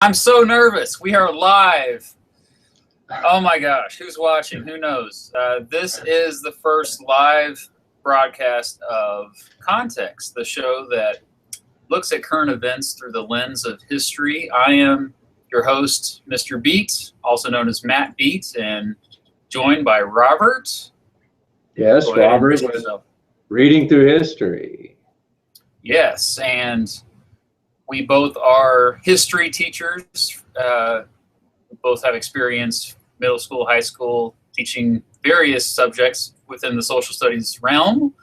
I'm so nervous. We are live. Oh my gosh, who's watching? Who knows? This is the first live broadcast of Context, the show that looks at current events through the lens of history. I am your host, Mr. Beat, also known as Matt Beat, and joined by Robert. Yes, Robert, reading through history. Yes, and we both are history teachers. We both have experience, middle school, high school, teaching various subjects within the social studies realm.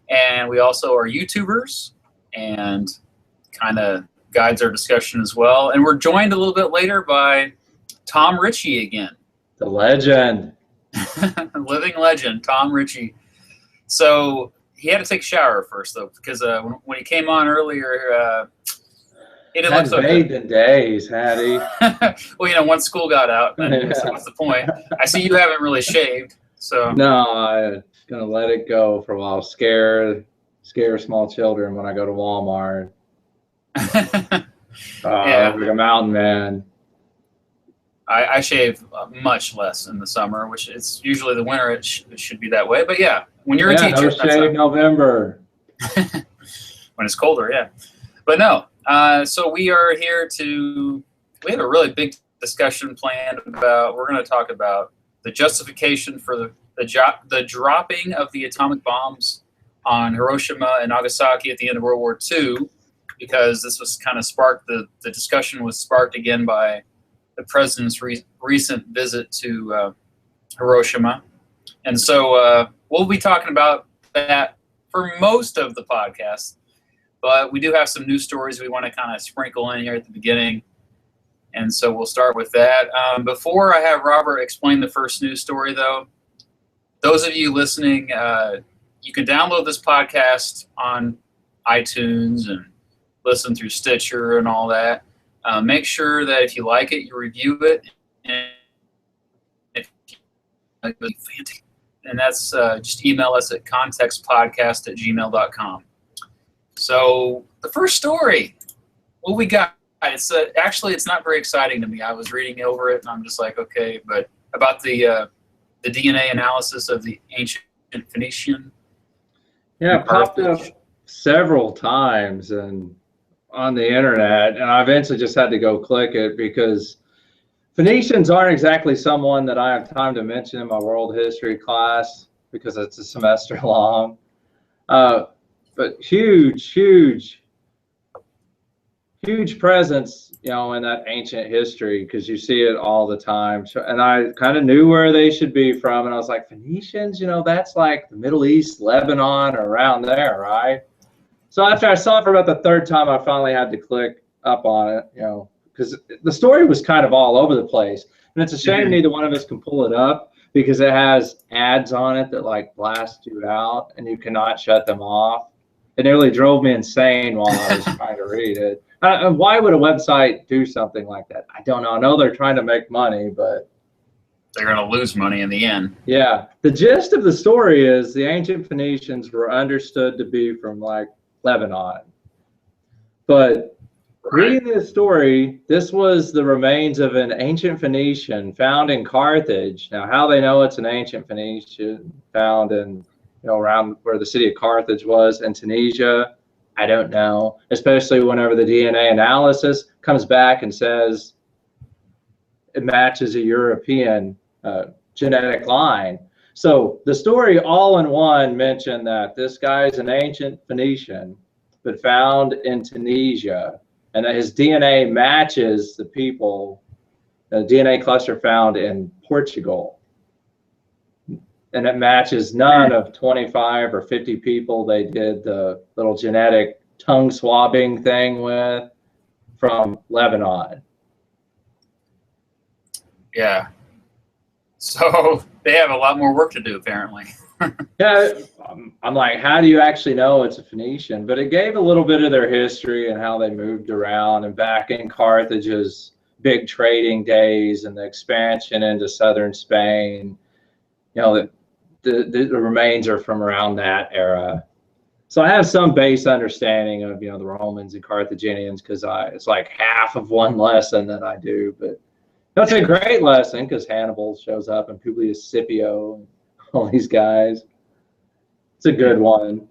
And we also are YouTubers and kind of guides our discussion as well. And we're joined a little bit later by Tom Richey again. The legend. Living legend, Tom Richey. So he had to take a shower first, though, because when he came on earlier, he didn't look so good. In days, had he? Well, you know, once school got out, then so what's the point? I see you haven't really shaved, so. No, I'm gonna let it go for a while. Scare small children when I go to Walmart. Yeah. Like a mountain man. I shave much less in the summer, which it's usually the winter. It should be that way, but yeah, when you're a teacher, no shave November. When it's colder, yeah. But no, so we are here we have a really big discussion planned about. We're going to talk about the justification for the dropping of the atomic bombs on Hiroshima and Nagasaki at the end of World War II, because this was kind of sparked. The discussion was sparked again by the president's recent visit to Hiroshima. And so we'll be talking about that for most of the podcast, but we do have some news stories we want to kind of sprinkle in here at the beginning. And so we'll start with that. Before I have Robert explain the first news story, though, those of you listening, you can download this podcast on iTunes and listen through Stitcher and all that. Make sure that if you like it, you review it. And if you like it, and that's just email us at contextpodcast@gmail.com. So the first story, what we got, it's actually it's not very exciting to me. I was reading over it and I'm just like, okay, but about the DNA analysis of the ancient Phoenician. Yeah, it popped up several times and on the internet, and I eventually just had to go click it because Phoenicians aren't exactly someone that I have time to mention in my world history class because it's a semester long. But huge presence, you know, in that ancient history because you see it all the time. And I kind of knew where they should be from, and I was like, Phoenicians, you know, that's like the Middle East, Lebanon, or around there, right? So after I saw it for about the third time, I finally had to click up on it, you know, because the story was kind of all over the place. And it's a shame neither one of us can pull it up because it has ads on it that like blast you out and you cannot shut them off. It nearly drove me insane while I was trying to read it. Why would a website do something like that? I don't know. I know they're trying to make money, but they're going to lose money in the end. Yeah. The gist of the story is the ancient Phoenicians were understood to be from like Lebanon. But reading this story, this was the remains of an ancient Phoenician found in Carthage. Now, how they know it's an ancient Phoenician found in, you know, around where the city of Carthage was in Tunisia, I don't know, especially whenever the DNA analysis comes back and says it matches a European genetic line. So the story all in one mentioned that this guy's an ancient Phoenician, but found in Tunisia, and that his DNA matches the people, the DNA cluster found in Portugal. And it matches none of 25 or 50 people they did the little genetic tongue swabbing thing with from Lebanon. Yeah. So they have a lot more work to do, apparently. Yeah, I'm like, how do you actually know it's a Phoenician? But it gave a little bit of their history and how they moved around and back in Carthage's big trading days and the expansion into southern Spain. You know, the remains are from around that era. So I have some base understanding of, the Romans and Carthaginians because it's like half of one lesson that I do. But it's a great lesson because Hannibal shows up and Publius Scipio and all these guys. It's a good one.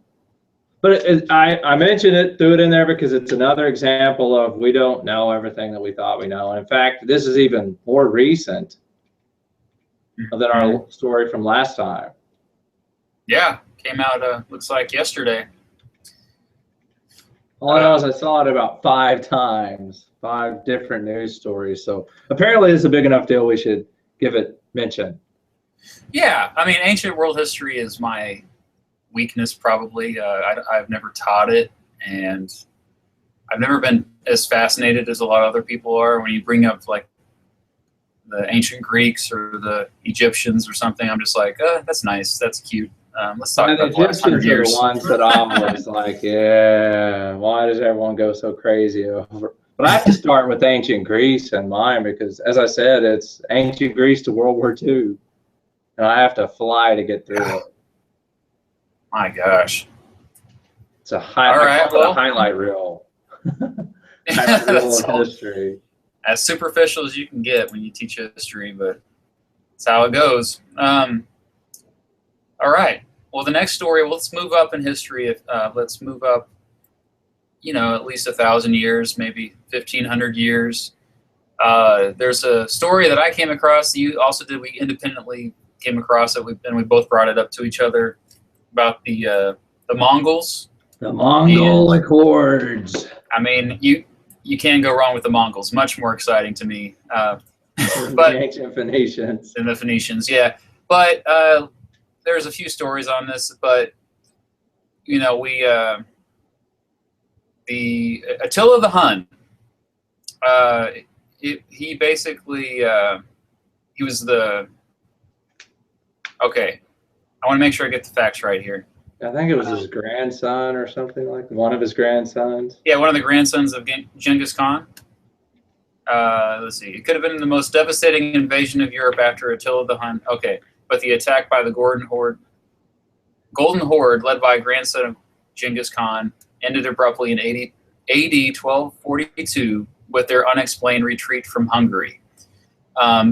But I mentioned it, threw it in there because it's another example of we don't know everything that we thought we know. And in fact, this is even more recent than our story from last time. Yeah, came out, looks like yesterday. All I know is I saw it about 5 times, 5 different news stories. So apparently it's a big enough deal we should give it mention. Yeah, I mean, ancient world history is my weakness probably. I've never taught it, and I've never been as fascinated as a lot of other people are. When you bring up like the ancient Greeks or the Egyptians or something, I'm just like, that's nice, that's cute. Let's talk about the last 100 years. The ones that I'm always like, yeah, why does everyone go so crazy over? But I have to start with ancient Greece in mind because, as I said, it's ancient Greece to World War II, and I have to fly to get through it. My gosh. It's a highlight reel. Highlight reel of history. As superficial as you can get when you teach history, but that's how it goes. All right. Well, the next story, let's move up in history. Let's move up, at least 1,000 years, maybe 1,500 years. There's a story that I came across. You also did. We independently came across it, and we both brought it up to each other about the Mongols. The Mongolic hordes. I mean, you can't go wrong with the Mongols. Much more exciting to me. But the ancient Phoenicians. And the Phoenicians, yeah. But there's a few stories on this, but the Attila the Hun. He basically he was the. Okay, I want to make sure I get the facts right here. I think it was his grandson or something like that. One of his grandsons. Yeah, one of the grandsons of Genghis Khan. Let's see. It could have been the most devastating invasion of Europe after Attila the Hun. Okay, but the attack by the Golden Horde, led by a grandson of Genghis Khan, ended abruptly in AD 1242 with their unexplained retreat from Hungary.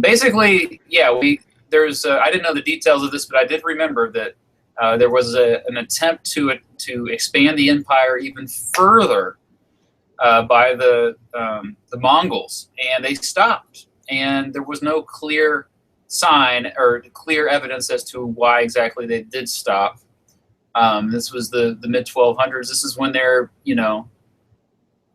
Basically, yeah, I didn't know the details of this, but I did remember that there was an attempt to expand the empire even further by the Mongols, and they stopped. And there was no clear sign or clear evidence as to why exactly they did stop. This was the mid-1200s. This is when they're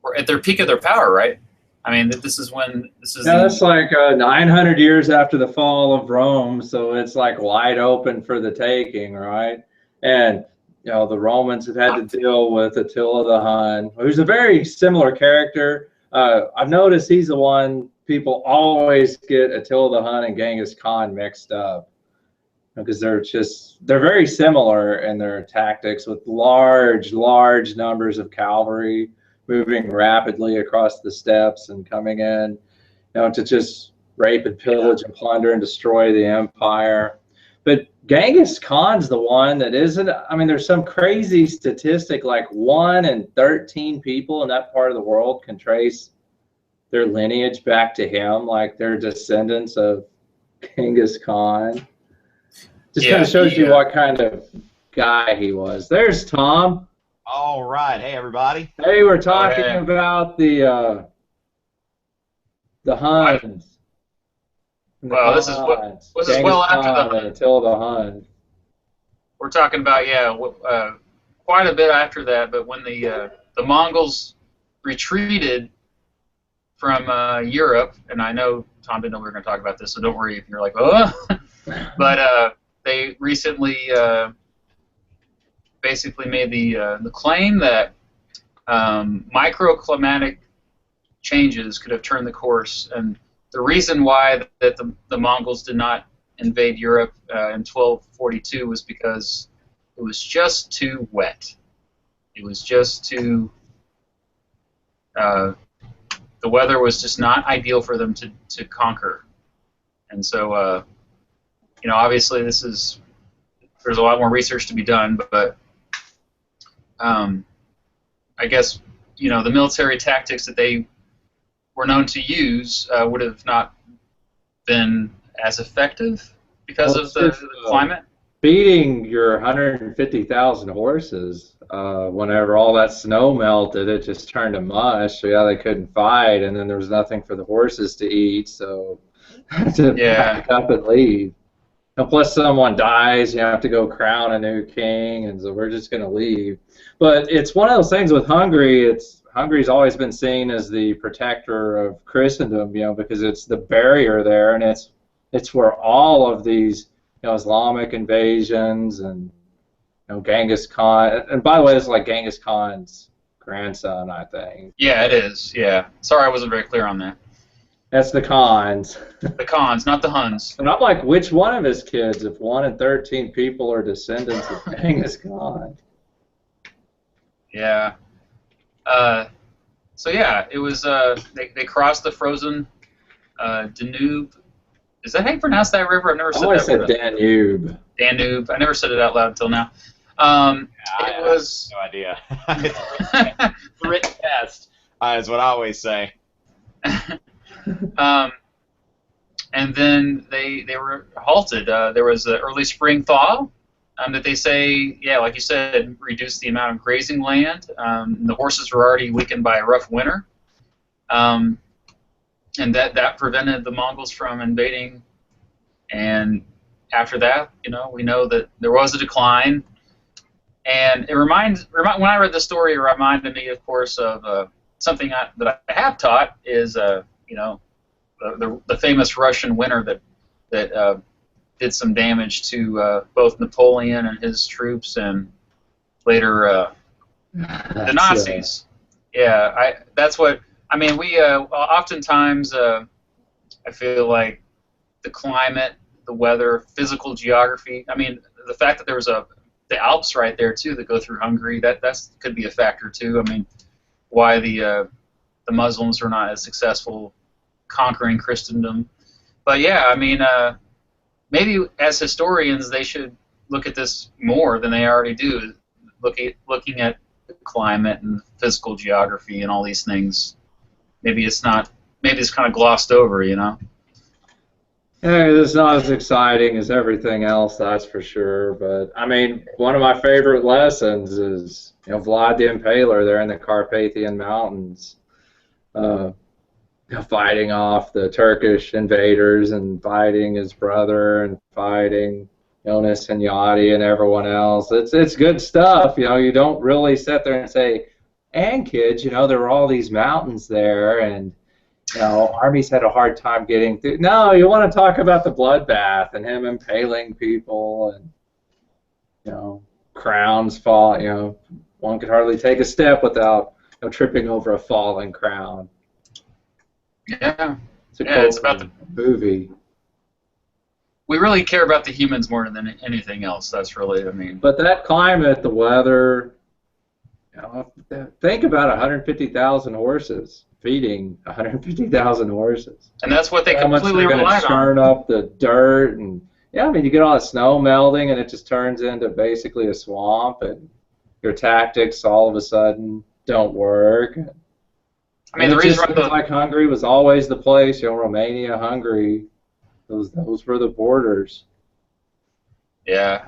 were at their peak of their power, right? I mean, this is when this is. Yeah, that's like 900 years after the fall of Rome, so it's like wide open for the taking, right? And the Romans have had to deal with Attila the Hun, who's a very similar character. I've noticed he's the one people always get Attila the Hun and Genghis Khan mixed up because they're very similar in their tactics with large numbers of cavalry moving rapidly across the steppes and coming in, to just rape and pillage and plunder and destroy the empire. But Genghis Khan's the one that isn't. I mean, there's some crazy statistic like 1 in 13 people in that part of the world can trace their lineage back to him, like they're descendants of Genghis Khan. Just kind of shows you what kind of guy he was. There's Tom. All right. Hey, everybody. Hey, we're talking about the Huns. Well, this is well after the Attila the Hun. We're talking about quite a bit after that. But when the Mongols retreated from Europe, and I know Tom didn't know we were going to talk about this, so don't worry if you're like, oh. But they recently basically made the claim that microclimatic changes could have turned the course, and the reason why that the Mongols did not invade Europe in 1242 was because it was just too wet. It was just too the weather was just not ideal for them to conquer, and so obviously there's a lot more research to be done, but I guess, the military tactics that they were known to use would have not been as effective because of the climate. Feeding your 150,000 horses, whenever all that snow melted, it just turned to mush. So yeah, they couldn't fight, and then there was nothing for the horses to eat, so had to pack up and leave. And plus, someone dies, you have to go crown a new king, and so we're just going to leave. But it's one of those things with Hungary. Hungary's always been seen as the protector of Christendom, because it's the barrier there, and it's where all of these Islamic invasions and Genghis Khan. And by the way, it's like Genghis Khan's grandson, I think. Yeah, it is. Yeah. Sorry, I wasn't very clear on that. That's the Khans. The Khans, not the Huns. And I'm like, which one of his kids, if 1 in 13 people are descendants of Genghis Khan? Yeah. So yeah, it was. They crossed the frozen Danube. Is that how you pronounce that river? I've never said that. I always said Danube. Danube. I never said it out loud until now. I was no idea. It's written test is what I always say. And then they were halted. There was an early spring thaw that they say, like you said, reduced the amount of grazing land. The horses were already weakened by a rough winter, and that prevented the Mongols from invading. And after that, we know that there was a decline. And it when I read the story, it reminded me, of course, of something that I have taught is the famous Russian winter that did some damage to both Napoleon and his troops, and later the Nazis. That's what I mean. We oftentimes I feel like the climate, the weather, physical geography. I mean, the fact that there was the Alps right there too that go through Hungary, that could be a factor too. I mean, why the Muslims were not as successful conquering Christendom. But yeah, I mean, maybe as historians they should look at this more than they already do. Looking at the climate and physical geography and all these things. Maybe it's kind of glossed over, Yeah, it's not as exciting as everything else, that's for sure. But I mean, one of my favorite lessons is Vlad the Impaler there in the Carpathian Mountains, fighting off the Turkish invaders and fighting his brother and fighting Jonas and Yadi and everyone else. It's good stuff. You don't really sit there and say, and kids, there were all these mountains there, and armies had a hard time getting through. No, you want to talk about the bloodbath and him impaling people, and crowns fall. One could hardly take a step without tripping over a fallen crown. Yeah, it's about the movie. We really care about the humans more than anything else. That's really, But that climate, the weather. Think about 150,000 horses. Feeding 150,000 horses. And that's what they completely relied on. How much they're going to churn up the dirt, and you get all the snow melting, and it just turns into basically a swamp, and your tactics all of a sudden don't work. The reason like Hungary was always the place. Romania, Hungary, those were the borders. Yeah,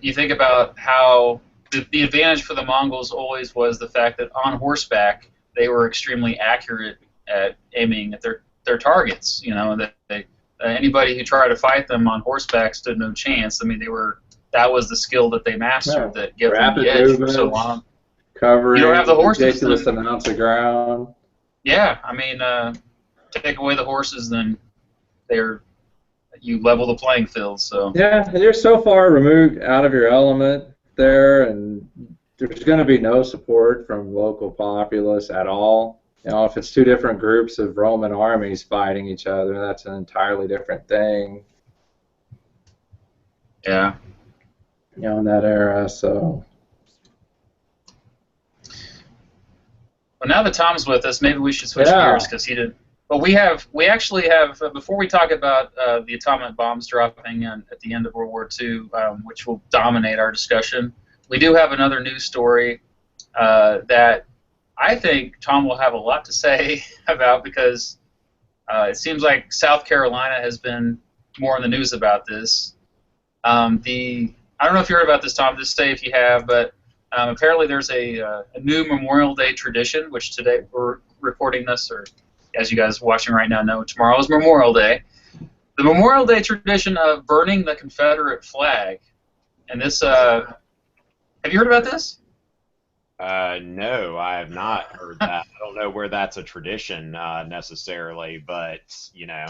you think about how the advantage for the Mongols always was the fact that on horseback they were extremely accurate at aiming at their targets. That anybody who tried to fight them on horseback stood no chance. That was the skill that they mastered that gave them the edge for so long. Covering you don't have the horses, ridiculous amounts of ground. Yeah, take away the horses, then you level the playing field. So yeah, you're so far removed out of your element there, and there's going to be no support from local populace at all. If it's two different groups of Roman armies fighting each other, that's an entirely different thing. Yeah. In that era, so. Well, now that Tom's with us, maybe we should switch gears because he did. But we actually have before we talk about the atomic bombs dropping at the end of World War II, which will dominate our discussion. We do have another news story that I think Tom will have a lot to say about, because it seems like South Carolina has been more in the news about this. I don't know if you heard about this, Tom. Just say if you have, but apparently there's a new Memorial Day tradition, which today we're recording this, or as you guys watching right now know, tomorrow is Memorial Day. The Memorial Day tradition of burning the Confederate flag. And this, have you heard about this? No, I have not heard that. I don't know where that's a tradition necessarily, but, you know.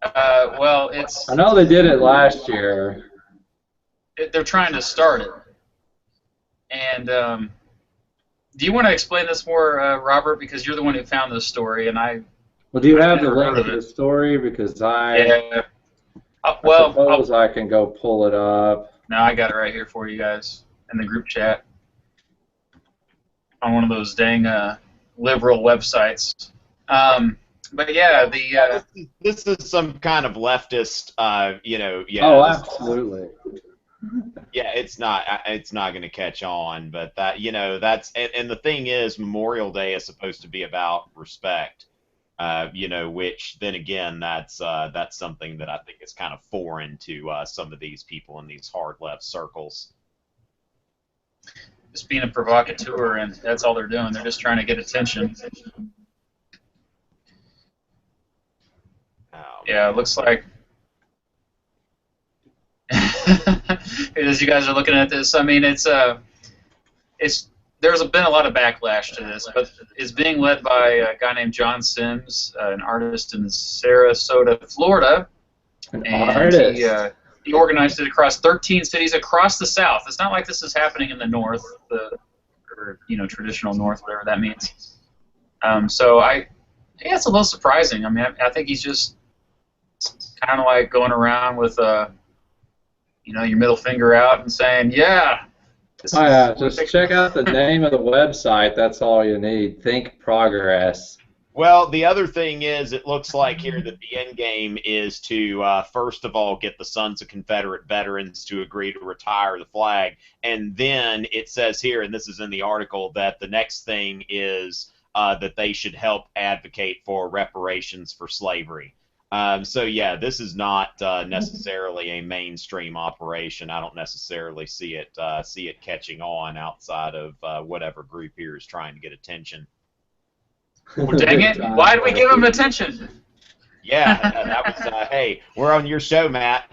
Well, it's... I know they did it last year. They're trying to start it. And do you want to explain this more, Robert? Because you're the one who found this story, and I... Well, do you have the link to the story? Because I suppose I can go pull it up. No, I got it right here for you guys in the group chat on one of those dang liberal websites. But yeah, this is some kind of leftist, you know. Yeah. Oh, absolutely. Yeah, it's not going to catch on, but that, you know, that's and the thing is, Memorial Day is supposed to be about respect. You know, which then again, that's something that I think is kind of foreign to some of these people in these hard left circles. Just being a provocateur, and that's all they're doing. They're just trying to get attention. Yeah, it looks like. As you guys are looking at this, I mean, there's been a lot of backlash to this, but it's being led by a guy named John Sims, an artist in Sarasota, Florida. He organized it across 13 cities across the South. It's not like this is happening in the North, or traditional North, whatever that means. So it's a little surprising. I mean, I think he's just kind of like going around with your middle finger out and saying, yeah. Oh yeah, just check out the name of the website. That's all you need. Think Progress. Well, the other thing is, it looks like here that the end game is to, first of all, get the Sons of Confederate Veterans to agree to retire the flag. And then it says here, and this is in the article, that the next thing is that they should help advocate for reparations for slavery. So yeah, this is not necessarily a mainstream operation. I don't necessarily see it catching on outside of whatever group here is trying to get attention. Well, dang it! Why did we give them attention? Yeah, that was. Hey, we're on your show, Matt.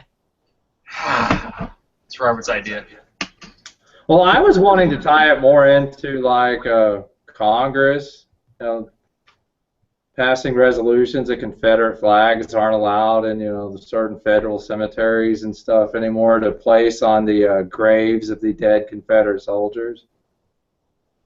It's Robert's idea. Well, I was wanting to tie it more into like Congress, passing resolutions that Confederate flags aren't allowed in, the certain federal cemeteries and stuff anymore to place on the graves of the dead Confederate soldiers.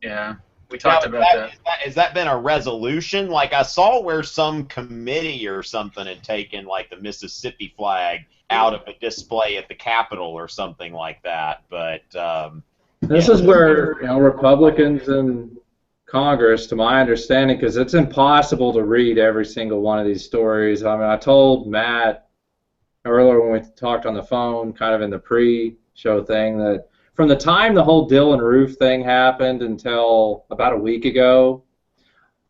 Yeah, we talked about that. Has that been a resolution? Like, I saw where some committee or something had taken, like, the Mississippi flag out of a display at the Capitol or something like that, but... this is where, Republicans and Congress, to my understanding, because it's impossible to read every single one of these stories. I mean, I told Matt earlier when we talked on the phone, kind of in the pre-show thing, that from the time the whole Dylan Roof thing happened until about a week ago,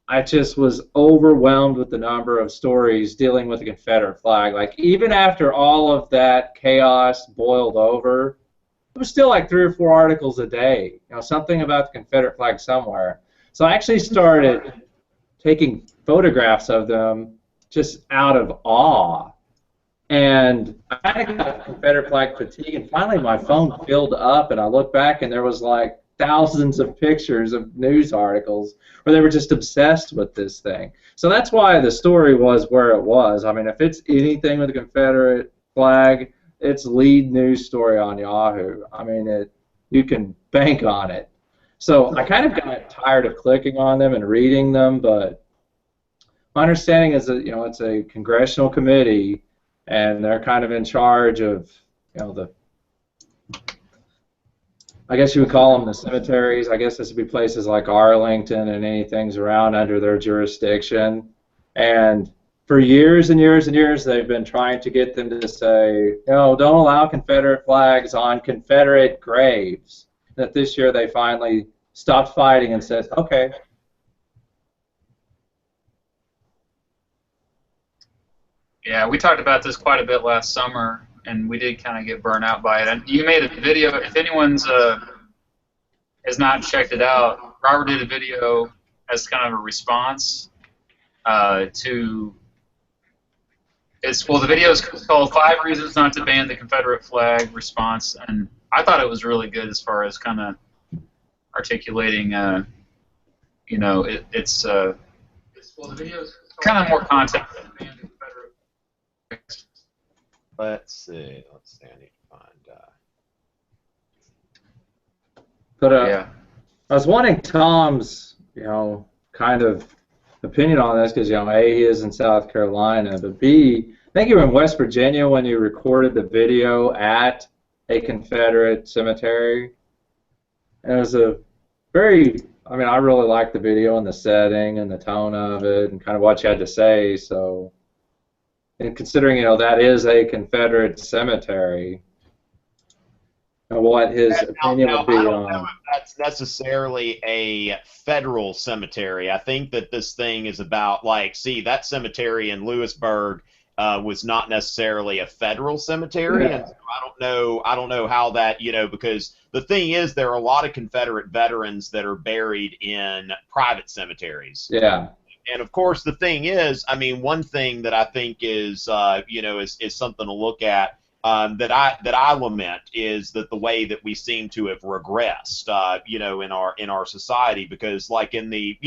I just was overwhelmed with the number of stories dealing with the Confederate flag. Like, even after all of that chaos boiled over, it was still like 3 or 4 articles a day, something about the Confederate flag somewhere. So I actually started taking photographs of them just out of awe. And I kind of got Confederate flag fatigue, and finally my phone filled up, and I looked back, and there was like thousands of pictures of news articles where they were just obsessed with this thing. So that's why the story was where it was. I mean, if it's anything with the Confederate flag, it's lead news story on Yahoo. I mean, you can bank on it. So I kind of got tired of clicking on them and reading them, but my understanding is that it's a congressional committee, and they're kind of in charge of I guess you would call them the cemeteries. I guess this would be places like Arlington and anything around under their jurisdiction. And for years and years and years, they've been trying to get them to say, don't allow Confederate flags on Confederate graves. That this year they finally stops fighting and says, okay. Yeah, we talked about this quite a bit last summer, and we did kind of get burnt out by it. And you made a video. If anyone's has not checked it out, Robert did a video as kind of a response to. The video is called "5 Reasons Not to Ban the Confederate Flag." Response, and I thought it was really good as far as kind of articulating. You know, it's the video is kind of more content. Let's see. I need to find. But Yeah. I was wanting Tom's, kind of opinion on this because, A, he is in South Carolina, but B, I think you were in West Virginia when you recorded the video at a Confederate cemetery. And it was I really liked the video and the setting and the tone of it and kind of what you had to say. So, and considering, that is a Confederate cemetery, and what his opinion would be I don't on. know if that's necessarily a federal cemetery. I think that this thing is about, that cemetery in Lewisburg was not necessarily a federal cemetery, Yeah. and so I don't know how that, because the thing is, there are a lot of Confederate veterans that are buried in private cemeteries. Yeah. And of course, the thing is, one thing that I think is, is something to look at that I lament is that the way that we seem to have regressed, in our society, because like in the,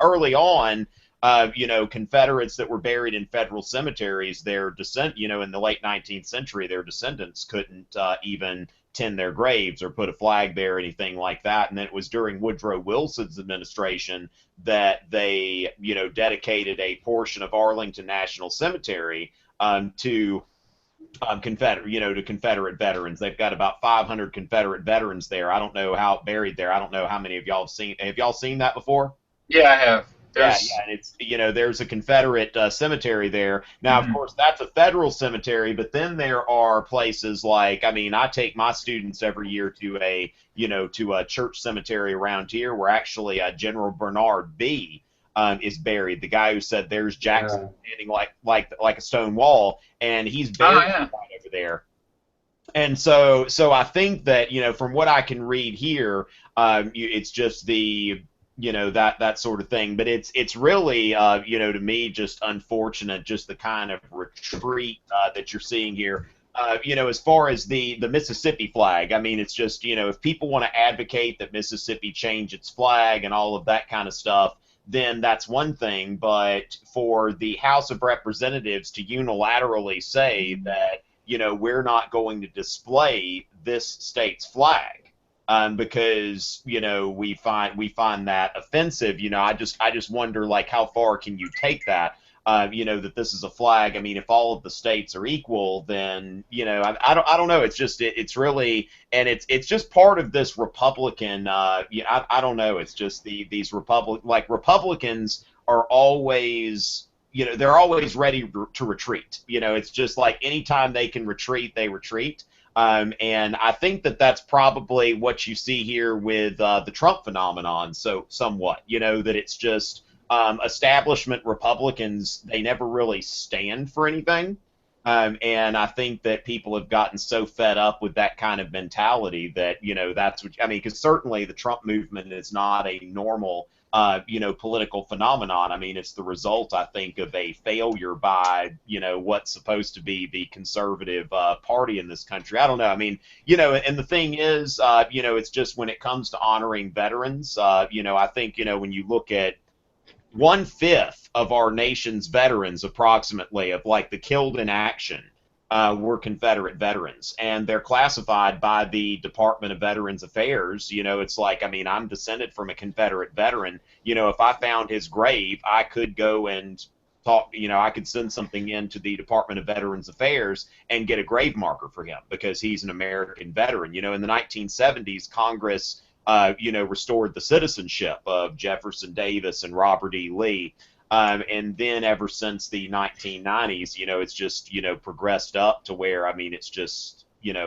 early on, Confederates that were buried in federal cemeteries, their in the late 19th century, their descendants couldn't even tend their graves or put a flag there or anything like that. And then it was during Woodrow Wilson's administration that they, dedicated a portion of Arlington National Cemetery to Confederate veterans. They've got about 500 Confederate veterans there. I don't know how buried there. I don't know how many of y'all have seen. Have y'all seen that before? Yeah, I have. Yeah, and it's there's a Confederate cemetery there. Now, of course, that's a federal cemetery, but then there are places like, I take my students every year to a church cemetery around here where actually General Bernard B. Is buried. The guy who said there's Jackson standing like a stone wall, and he's buried right over there. And so I think that from what I can read here, it's just the that sort of thing. But it's really to me just unfortunate, just the kind of retreat that you're seeing here. As far as the Mississippi flag, it's just if people want to advocate that Mississippi change its flag and all of that kind of stuff, then that's one thing. But for the House of Representatives to unilaterally say that we're not going to display this state's flag because we find that offensive. I just wonder how far can you take that? That this is a flag. If all of the states are equal, then I don't know. It's just it's really, and it's just part of this Republican. I don't know. It's just these Republicans are always they're always ready to retreat. It's just like anytime they can retreat, they retreat. And I think that that's probably what you see here with the Trump phenomenon. So somewhat, that it's just. Establishment Republicans, they never really stand for anything. And I think that people have gotten so fed up with that kind of mentality that, that's what, because certainly the Trump movement is not a normal, political phenomenon. It's the result, I think, of a failure by, what's supposed to be the conservative party in this country. I don't know. And the thing is, it's just when it comes to honoring veterans, I think, when you look at 1/5 of our nation's veterans, approximately, of the killed in action, were Confederate veterans, and they're classified by the Department of Veterans Affairs. It's like, I'm descended from a Confederate veteran. If I found his grave, I could go and talk. I could send something in to the Department of Veterans Affairs and get a grave marker for him because he's an American veteran. In the 1970s, Congress restored the citizenship of Jefferson Davis and Robert E. Lee. And then ever since the 1990s, it's just, progressed up to where, it's just,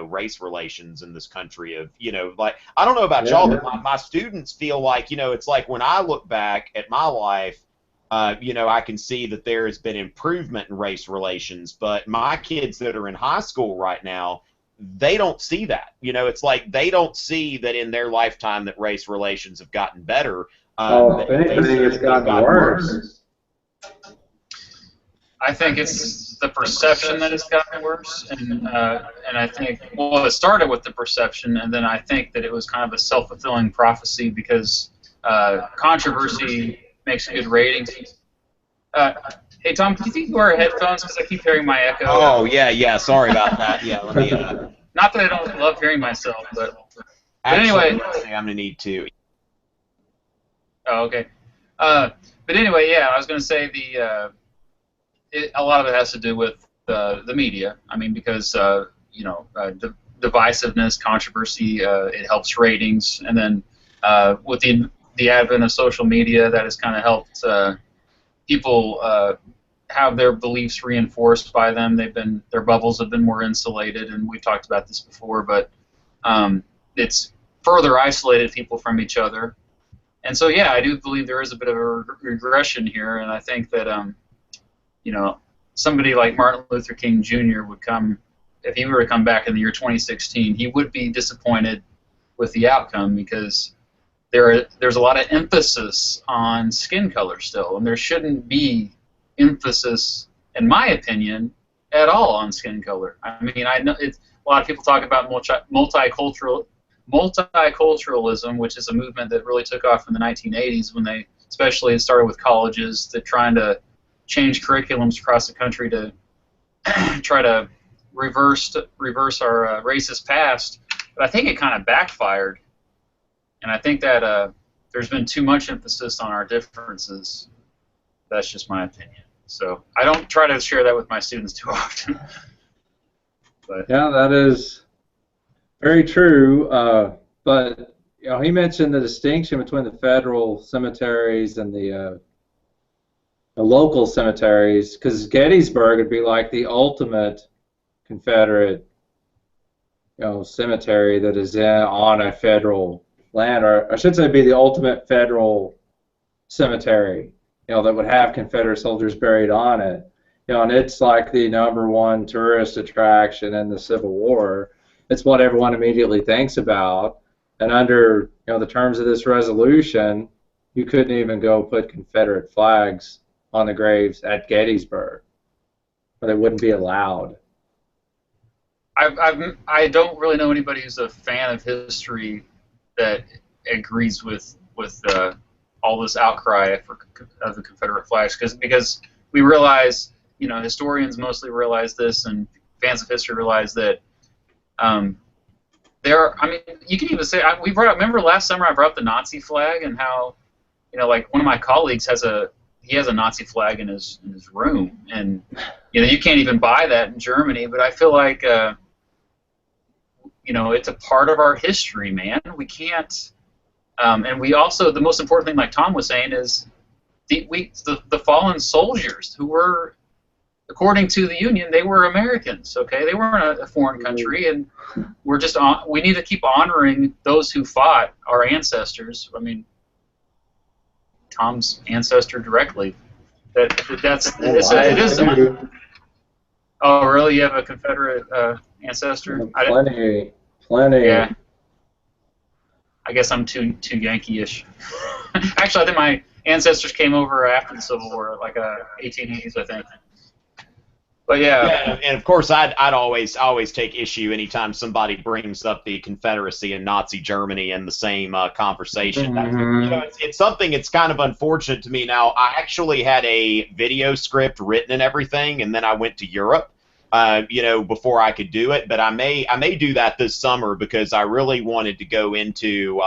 race relations in this country. Of like, I don't know about y'all, but my students feel like it's like when I look back at my life. I can see that there has been improvement in race relations, but my kids that are in high school right now, they don't see that. It's like they don't see that in their lifetime that race relations have gotten better. If anything, it's gotten worse. I think it's the perception that it's gotten worse, and I think, well, it started with the perception, and then I think that it was kind of a self-fulfilling prophecy because controversy makes good ratings. Hey, Tom, do you think you wear headphones? Because I keep hearing my echo. Oh, yeah. Sorry about that. Yeah, let me. Not that I don't love hearing myself, but Actually, anyway. I'm gonna need to. Oh, okay. But anyway, yeah, I was going to say a lot of it has to do with the media. I mean, because divisiveness, controversy, it helps ratings, and then with the advent of social media, that has kind of helped people have their beliefs reinforced by them. Their bubbles have been more insulated, and we've talked about this before, but it's further isolated people from each other. And so, yeah, I do believe there is a bit of a regression here, and I think that somebody like Martin Luther King Jr. would come, if he were to come back in the year 2016, he would be disappointed with the outcome because there's a lot of emphasis on skin color still, and there shouldn't be emphasis, in my opinion, at all on skin color. I mean, I know a lot of people talk about multiculturalism, which is a movement that really took off in the 1980s when they especially started with colleges that trying to change curriculums across the country to try to reverse our racist past. But I think it kind of backfired. And I think that there's been too much emphasis on our differences. That's just my opinion. So I don't try to share that with my students too often. But yeah, that is very true. But he mentioned the distinction between the federal cemeteries and the local cemeteries, because Gettysburg would be like the ultimate Confederate cemetery that is on a federal land, or I should say be the ultimate federal cemetery, that would have Confederate soldiers buried on it. And it's like the #1 tourist attraction in the Civil War. It's what everyone immediately thinks about. And under the terms of this resolution, you couldn't even go put Confederate flags on the graves at Gettysburg, or they wouldn't be allowed. I don't really know anybody who's a fan of history that agrees with all this outcry of the Confederate flags, because we realize, historians mostly realize this, and fans of history realize that you can even say, remember last summer I brought up the Nazi flag, and how, like one of my colleagues has a Nazi flag in his room, and you can't even buy that in Germany. But I feel like it's a part of our history, man. We can't, and we also, the most important thing, like Tom was saying, is the fallen soldiers who were, according to the Union, they were Americans. Okay, they weren't a foreign country, and we need to keep honoring those who fought, our ancestors. I mean, Tom's ancestor directly. It is. Oh, really? You have a Confederate ancestor? Plenty. Yeah. I guess I'm too Yankee-ish. Actually, I think my ancestors came over after the Civil War, like 1880s, I think. But yeah, and of course, I'd always take issue anytime somebody brings up the Confederacy and Nazi Germany in the same conversation. It's something. It's kind of unfortunate to me. Now, I actually had a video script written and everything, and then I went to Europe, before I could do it. But I may do that this summer, because I really wanted to go into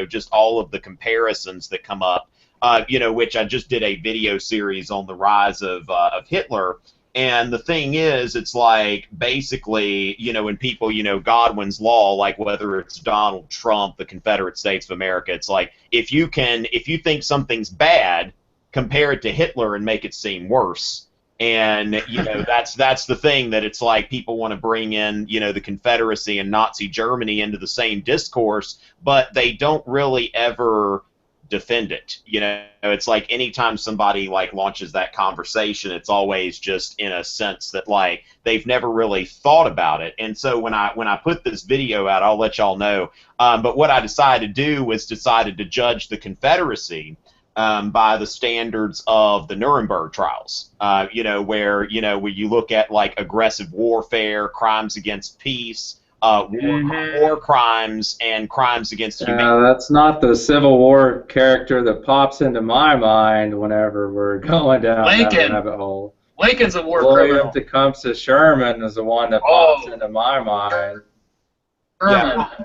just all of the comparisons that come up. Which I just did a video series on the rise of Hitler. And the thing is, it's like, basically, when people, Godwin's law, like whether it's Donald Trump, the Confederate States of America, it's like, if you think something's bad, compare it to Hitler and make it seem worse. And that's the thing, that it's like people want to bring in the Confederacy and Nazi Germany into the same discourse, but they don't really ever defend it. It's like anytime somebody like launches that conversation, it's always just in a sense that like they've never really thought about it. And so when I put this video out, I'll let y'all know. But what I decided to do was decided to judge the Confederacy by the standards of the Nuremberg trials, where you look at like aggressive warfare, crimes against peace, war crimes, and crimes against humanity. That's not the Civil War character that pops into my mind whenever we're going down that rabbit hole. Lincoln's a war William criminal. Tecumseh Sherman is the one that pops into my mind. Sherman. Yeah.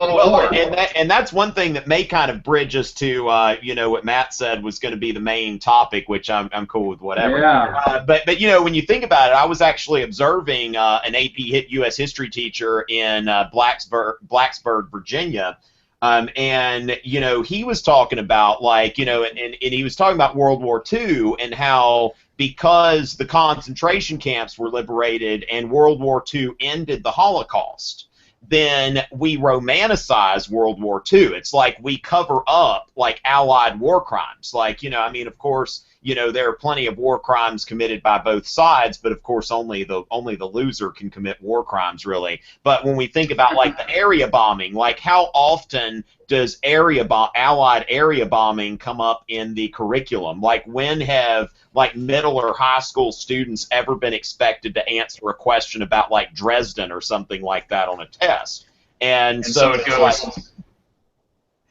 Well, and that's one thing that may kind of bridge us to what Matt said was going to be the main topic, which I'm cool with whatever. Yeah. But when you think about it, I was actually observing an AP U.S. history teacher in Blacksburg, Virginia, and he was talking about and he was talking about World War II and how because the concentration camps were liberated and World War II ended the Holocaust, then we romanticize World War II. It's like we cover up like Allied war crimes. Of course, there are plenty of war crimes committed by both sides, but of course only the loser can commit war crimes, really. But when we think about like the area bombing, like how often does Allied area bombing come up in the curriculum? Like when have like middle or high school students ever been expected to answer a question about like Dresden or something like that on a test? And so it goes.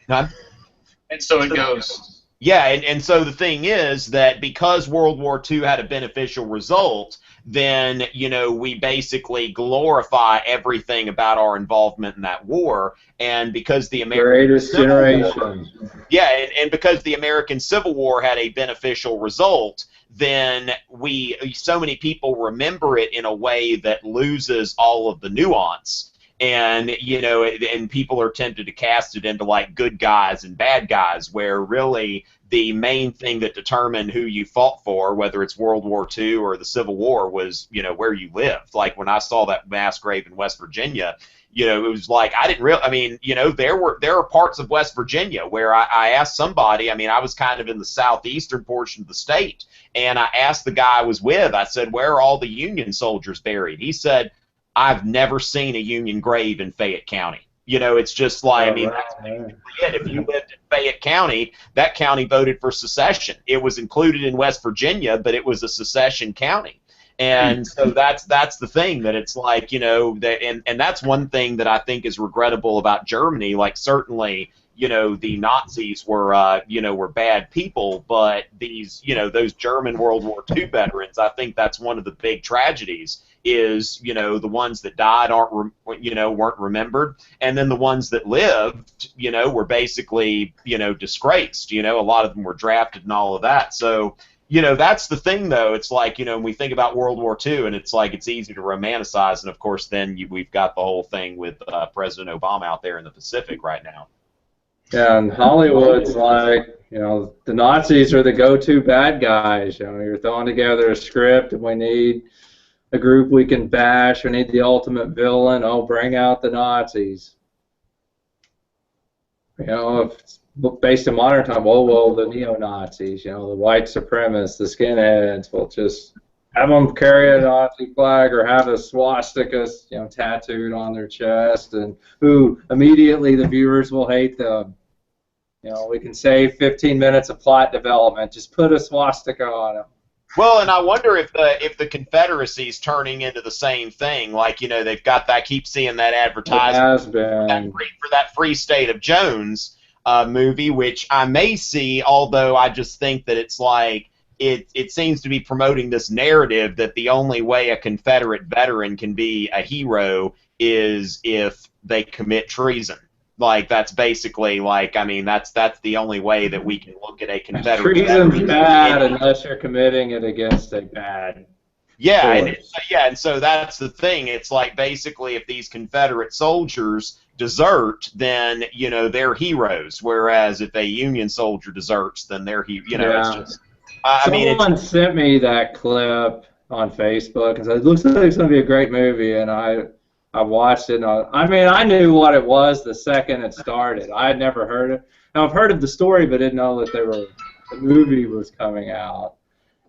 And so it goes. Yeah, and so the thing is that because World War II had a beneficial result, then, we basically glorify everything about our involvement in that war. And because the American Civil War, and because the American Civil War had a beneficial result, then so many people remember it in a way that loses all of the nuance. And and people are tempted to cast it into like good guys and bad guys, where really the main thing that determined who you fought for, whether it's World War II or the Civil War, was where you lived. Like when I saw that mass grave in West Virginia, it was like I didn't really. There are parts of West Virginia where I asked somebody. I was kind of in the southeastern portion of the state, and I asked the guy I was with. I said, "Where are all the Union soldiers buried?" He said, "I've never seen a Union grave in Fayette County." It's just like, that's basically it. If you lived in Fayette County, that county voted for secession. It was included in West Virginia, but it was a secession county. And so that's the thing, that it's like, and that's one thing that I think is regrettable about Germany. Like certainly, the Nazis were bad people, but those German World War II veterans, I think that's one of the big tragedies, is the ones that died weren't remembered, and then the ones that lived were basically disgraced. A lot of them were drafted and all of that. So that's the thing, though. It's like when we think about World War II, and it's like it's easy to romanticize, and of course then we've got the whole thing with President Obama out there in the Pacific right now. Yeah, and Hollywood's like, the Nazis are the go-to bad guys. You're throwing together a script, and we need a group we can bash. We need the ultimate villain. Oh, bring out the Nazis. If it's based in modern time, well, the neo-Nazis, the white supremacists, the skinheads, we'll just have them carry a Nazi flag or have a swastika, tattooed on their chest, and immediately the viewers will hate them. We can save 15 minutes of plot development. Just put a swastika on them. Well, and I wonder if the Confederacy's turning into the same thing. Like, they've got that. I keep seeing that advertisement for that Free State of Jones movie, which I may see. Although I just think that it's like it seems to be promoting this narrative that the only way a Confederate veteran can be a hero is if they commit treason. Like that's basically like that's the only way that we can look at a Confederate treason's bad unless you're committing it against a bad. Yeah, and so that's the thing. It's like basically if these Confederate soldiers desert, then they're heroes. Whereas if a Union soldier deserts, then they're it's just. I mean, Someone sent me that clip on Facebook and said, it looks like it's going to be a great movie, and I watched it. And I mean, I knew what it was the second it started. I had never heard it. Now, I've heard of the story, but didn't know that the movie was coming out.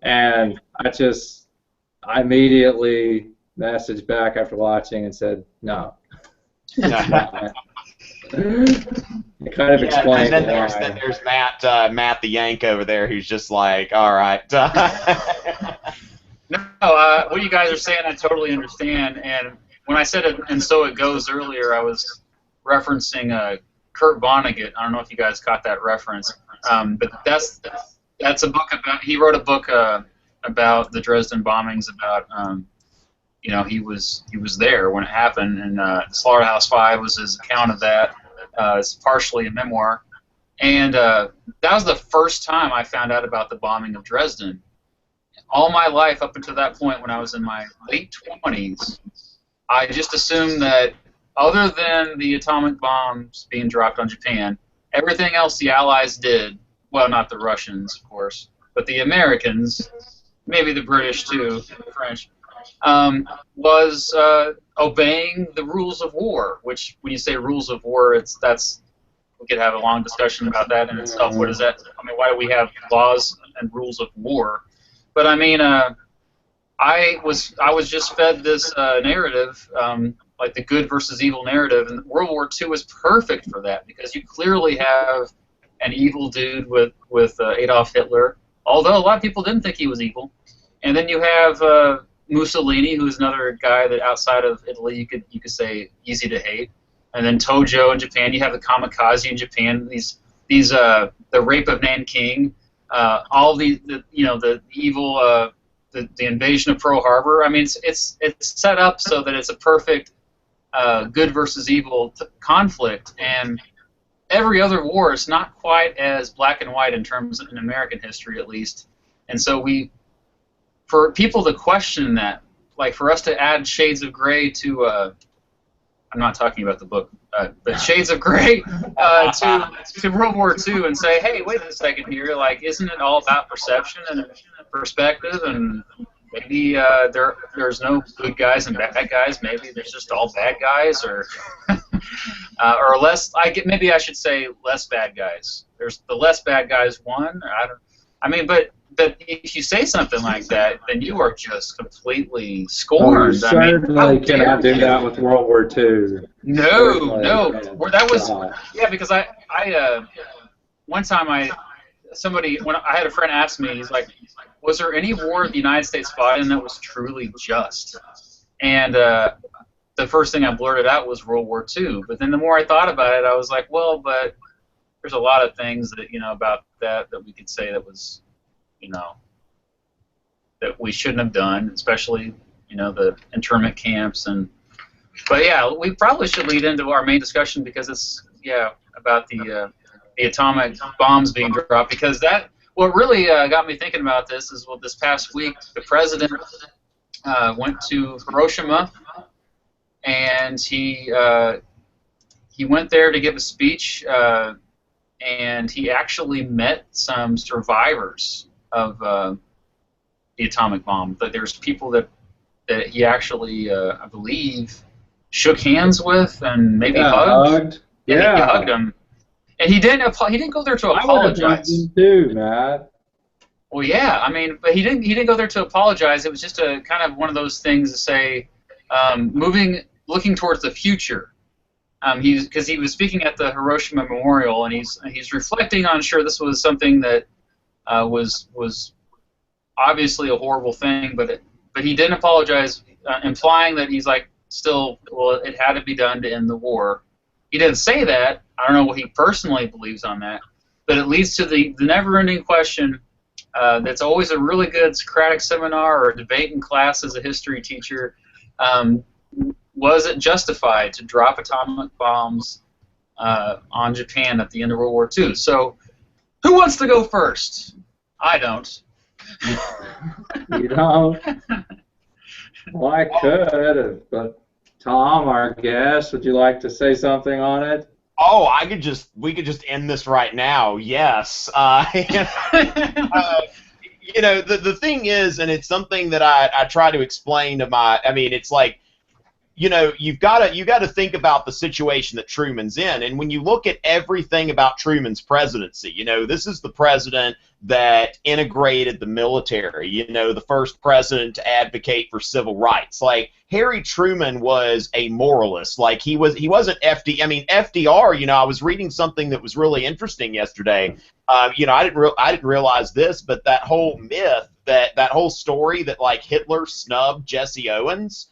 And I immediately messaged back after watching and said, no. It kind of explains and why. then there's Matt the Yank over there who's just like, all right. No, what you guys are saying, I totally understand. And when I said it, and so it goes earlier, I was referencing Kurt Vonnegut. I don't know if you guys caught that reference, but that's a book about. He wrote a book about the Dresden bombings. About you know, he was there when it happened, and Slaughterhouse Five was his account of that. It's partially a memoir, and that was the first time I found out about the bombing of Dresden. All my life up until that point, when I was in my late 20s, I just assumed that other than the atomic bombs being dropped on Japan, everything else the Allies did, well, not the Russians, of course, but the Americans, maybe the British too, the French, was obeying the rules of war, which, when you say rules of war, we could have a long discussion about that in itself. What is that? I mean, why do we have laws and rules of war? But I mean, I was just fed this narrative, like the good versus evil narrative, and World War II was perfect for that, because you clearly have an evil dude with Adolf Hitler, although a lot of people didn't think he was evil, and then you have Mussolini, who's another guy that outside of Italy you could say easy to hate, and then Tojo in Japan. You have the kamikaze in Japan. These the rape of Nanking. All the evil, the invasion of Pearl Harbor. I mean, it's set up so that it's a perfect good versus evil conflict, and every other war is not quite as black and white in terms of in American history, at least. And so for people to question that, like for us to add shades of gray to, I'm not talking about the book, but shades of gray to World War II and say, hey, wait a second here, like, isn't it all about perception and perspective, and maybe there's no good guys and bad guys, maybe there's just all bad guys, or or less, maybe I should say less bad guys. There's the less bad guys won. But if you say something like that, then you are just completely scorned. Well, certainly cannot do that with World War II. No. That was because I one time when I had a friend ask me, he's like, was there any war the United States fought in that was truly just? And the first thing I blurted out was World War II. But then the more I thought about it, I was like, well, but there's a lot of things that about that we could say that was, that we shouldn't have done, especially the internment camps. But yeah, we probably should lead into our main discussion, because it's about the atomic bombs being dropped, because what really got me thinking about this is, well, this past week the president went to Hiroshima, and he went there to give a speech, and he actually met some survivors of the atomic bomb. But there's people that he actually, I believe, shook hands with and maybe hugged. He hugged him, and he didn't go there to apologize. Too, Matt. Well, yeah, I mean, but he didn't go there to apologize. It was just a kind of one of those things to say, looking towards the future. Because he was speaking at the Hiroshima Memorial, and he's reflecting on, sure, this was something that was obviously a horrible thing, but he didn't apologize, implying that he's like, still, well, it had to be done to end the war. He didn't say that. I don't know what he personally believes on that, but it leads to the never-ending question that's always a really good Socratic seminar or debate in class as a history teacher. Was it justified to drop atomic bombs on Japan at the end of World War II? So, who wants to go first? I don't. You don't? Well, I could, but Tom, our guest, would you like to say something on it? Oh, we could just end this right now. Yes. you know, the thing is, and it's something that I try to explain to my, I mean, it's like, you know, you got to think about the situation that Truman's in. And when you look at everything about Truman's presidency, you know, this is the president that integrated the military, you know, the first president to advocate for civil rights. Like, Harry Truman was a moralist. Like, he wasn't FDR, you know, I was reading something that was really interesting yesterday. You know, I didn't realize this, but that whole myth, that whole story that, like, Hitler snubbed Jesse Owens,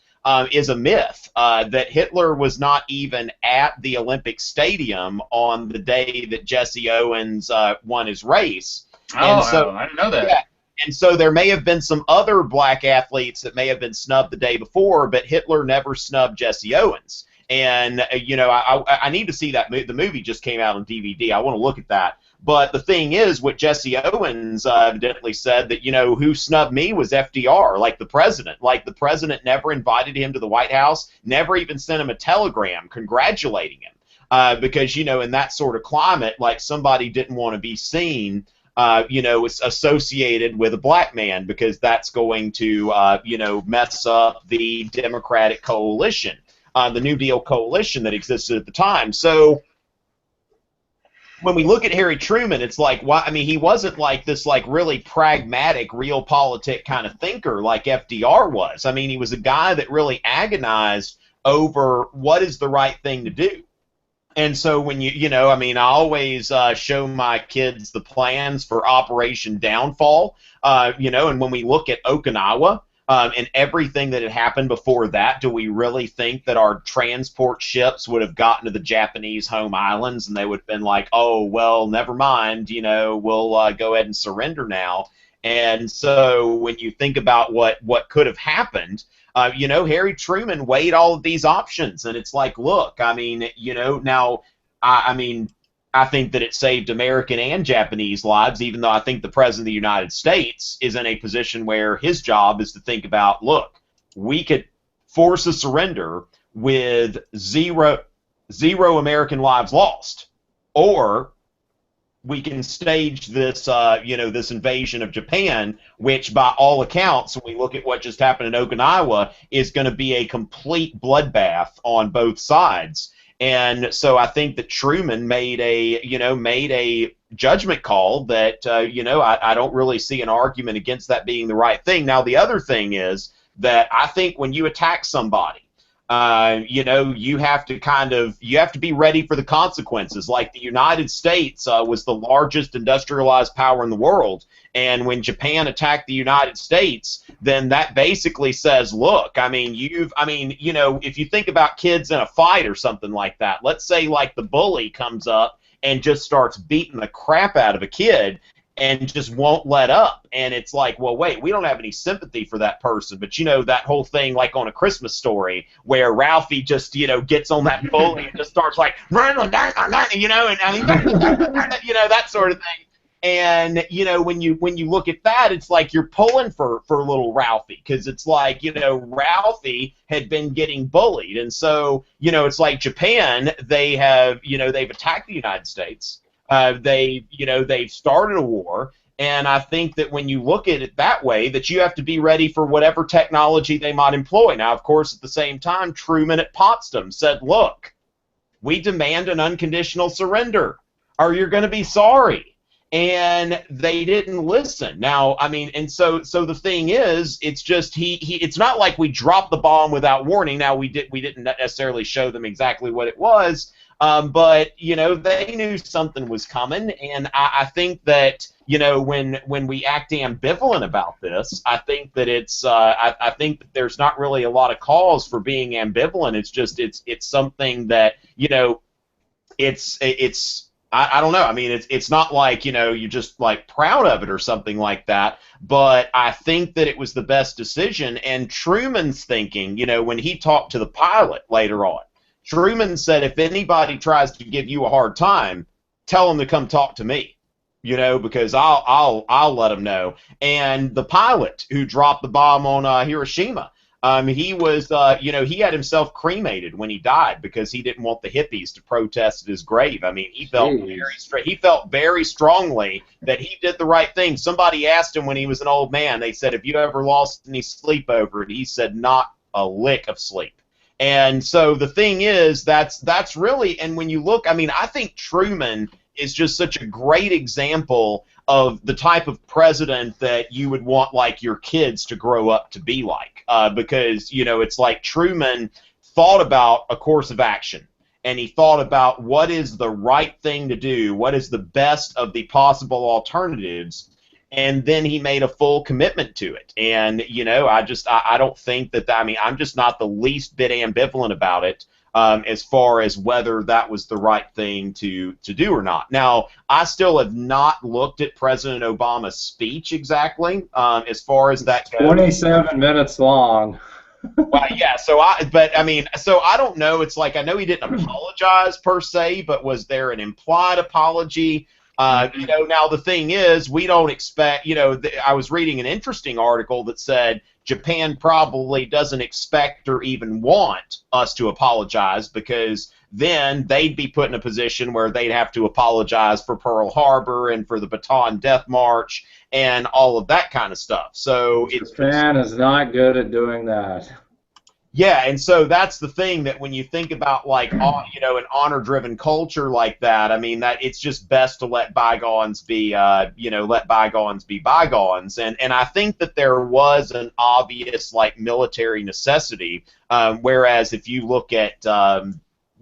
is a myth, that Hitler was not even at the Olympic Stadium on the day that Jesse Owens won his race. Oh, And so, I didn't know that. yeah, and so there may have been some other black athletes that may have been snubbed the day before, but Hitler never snubbed Jesse Owens. And, you know, I need to see that. The movie just came out on DVD. I want to look at that. But the thing is, what Jesse Owens evidently said, that, you know, who snubbed me was FDR, like the president. Like, the president never invited him to the White House, never even sent him a telegram congratulating him. Because, you know, in that sort of climate, like, somebody didn't want to be seen, you know, associated with a black man, because that's going to, you know, mess up the Democratic coalition, the New Deal coalition that existed at the time. So when we look at Harry Truman, it's like, why? I mean, he wasn't like this, like, really pragmatic, realpolitik kind of thinker like FDR was. I mean, he was a guy that really agonized over what is the right thing to do. And so when you know, I mean, I always show my kids the plans for Operation Downfall, you know, and when we look at Okinawa, and everything that had happened before that, do we really think that our transport ships would have gotten to the Japanese home islands and they would have been like, oh, well, never mind, you know, we'll go ahead and surrender now? And so when you think about what could have happened, you know, Harry Truman weighed all of these options, and it's like, look, I mean, you know, now, I mean, I think that it saved American and Japanese lives, even though I think the President of the United States is in a position where his job is to think about, look, we could force a surrender with zero American lives lost, or we can stage this, you know, this invasion of Japan, which by all accounts, when we look at what just happened in Okinawa, is going to be a complete bloodbath on both sides. And so I think that Truman made a judgment call that, you know, I don't really see an argument against that being the right thing. Now, the other thing is that I think when you attack somebody, you know, you have to be ready for the consequences. Like, the United States was the largest industrialized power in the world, and when Japan attacked the United States, then that basically says, look, I mean, you know, if you think about kids in a fight or something like that, let's say, like, the bully comes up and just starts beating the crap out of a kid and just won't let up. And it's like, well, wait, we don't have any sympathy for that person. But, you know, that whole thing, like on A Christmas Story, where Ralphie just, you know, gets on that bully and just starts like, you know, and I mean, you know, that sort of thing. And, you know, when you look at that, it's like you're pulling for little Ralphie, because it's like, you know, Ralphie had been getting bullied. And so, you know, it's like Japan, they've attacked the United States. They've started a war, and I think that when you look at it that way, that you have to be ready for whatever technology they might employ. Now, of course, at the same time, Truman at Potsdam said, look, we demand an unconditional surrender, or you're going to be sorry. And they didn't listen. Now, I mean, and so the thing is, it's just it's not like we dropped the bomb without warning. Now, we didn't necessarily show them exactly what it was, but, you know, they knew something was coming. And I think that, you know, when we act ambivalent about this, I think that it's I think that there's not really a lot of cause for being ambivalent. It's just it's something that, you know, it's I don't know. I mean, it's not like, you know, you're just like proud of it or something like that. But I think that it was the best decision. And Truman's thinking, you know, when he talked to the pilot later on, Truman said, if anybody tries to give you a hard time, tell them to come talk to me, you know, because I'll let them know. And the pilot who dropped the bomb on Hiroshima, He was, he had himself cremated when he died because he didn't want the hippies to protest at his grave. I mean, he felt very strongly that he did the right thing. Somebody asked him when he was an old man. They said, "Have you ever lost any sleep over it?" He said, "Not a lick of sleep." And so the thing is, that's really, and when you look, I mean, I think Truman is just such a great example of the type of president that you would want, like, your kids to grow up to be like, because, it's like Truman thought about a course of action, and he thought about what is the right thing to do, what is the best of the possible alternatives, and then he made a full commitment to it. And, I don't think that, I'm just not the least bit ambivalent about it. As far as whether that was the right thing to do or not. Now, I still have not looked at President Obama's speech exactly, as far as that goes. 27 minutes long. Well, yeah. So I don't know. It's like, I know he didn't apologize per se, but was there an implied apology? Now the thing is, we don't expect. I was reading an interesting article that said Japan probably doesn't expect or even want us to apologize, because then they'd be put in a position where they'd have to apologize for Pearl Harbor and for the Bataan Death March and all of that kind of stuff. So Japan is not good at doing that. Yeah, and so that's the thing, that when you think about, like, an honor-driven culture like that, I mean, that it's just best to let bygones be, bygones. And I think that there was an obvious, like, military necessity, whereas if you look at, I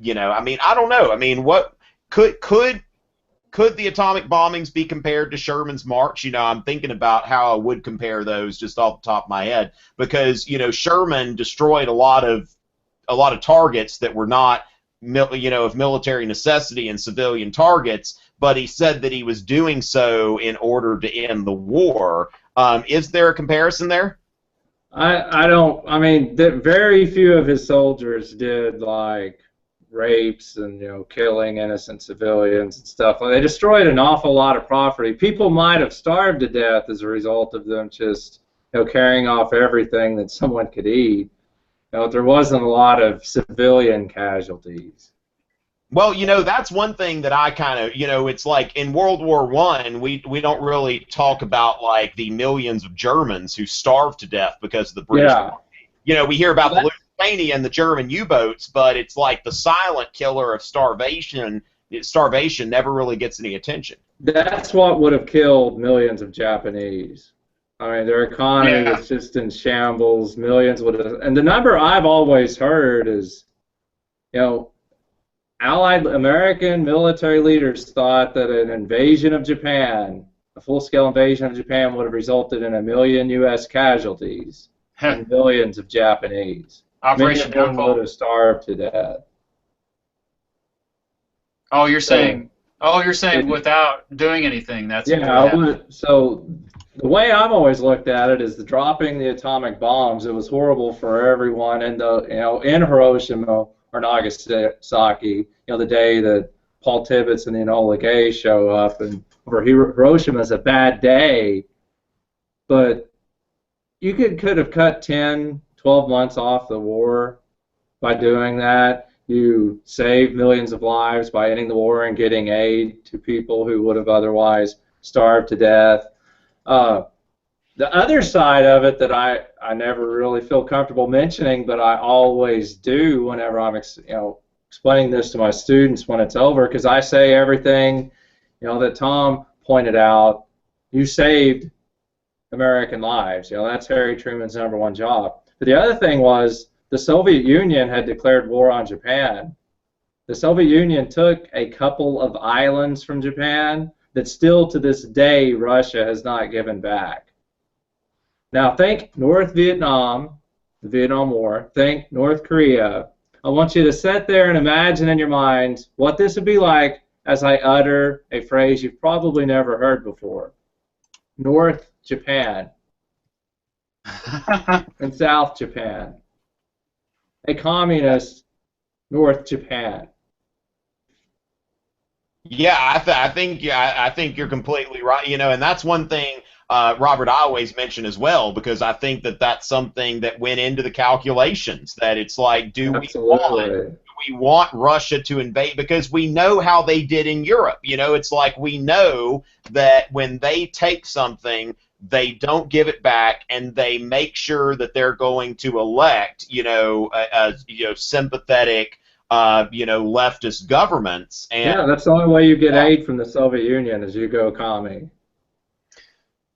don't know. I mean, what could the atomic bombings be compared to Sherman's march? I'm thinking about how I would compare those just off the top of my head, because Sherman destroyed a lot of targets that were not of military necessity and civilian targets, but he said that he was doing so in order to end the war. Is there a comparison there? I don't. I mean, very few of his soldiers did, like, rapes and killing innocent civilians and stuff. They destroyed an awful lot of property. People might have starved to death as a result of them just carrying off everything that someone could eat. There wasn't a lot of civilian casualties. Well, that's one thing that I kind of, it's like in World War I, we don't really talk about, like, the millions of Germans who starved to death because of the British Army. We hear about the Lusitania and the German U-boats, but it's like the silent killer of starvation. Starvation never really gets any attention. That's what would have killed millions of Japanese. I mean, their economy was just in shambles. Millions would have, and the number I've always heard is, Allied American military leaders thought that an invasion of Japan, a full-scale invasion of Japan, would have resulted in 1 million U.S. casualties and millions of Japanese. Operation Many of them would have starved to death. Oh, you're saying without doing anything. That's so the way I've always looked at it is dropping the atomic bombs. It was horrible for everyone, and in Hiroshima or Nagasaki, the day that Paul Tibbets and the Enola Gay show up, and for Hiroshima is a bad day, but you could have cut 10, 12 months off the war by doing that. You save millions of lives by ending the war and getting aid to people who would have otherwise starved to death. The other side of it that I never really feel comfortable mentioning, but I always do whenever I'm explaining this to my students when it's over, because I say everything that Tom pointed out. You saved American lives. That's Harry Truman's #1 job. But the other thing was, the Soviet Union had declared war on Japan. The Soviet Union took a couple of islands from Japan that still to this day Russia has not given back. Now think North Vietnam, the Vietnam War, think North Korea. I want you to sit there and imagine in your mind what this would be like as I utter a phrase you've probably never heard before. North Japan and South Japan. A communist North Japan. Yeah, I think you're completely right. And that's one thing Robert, I always mention as well, because I think that that's something that went into the calculations, that it's like, do we want Russia to invade? Because we know how they did in Europe. You know, it's like we know that when they take something, they don't give it back, and they make sure that they're going to elect, sympathetic, leftist governments. And yeah, that's the only way you get aid from the Soviet Union is you go commie.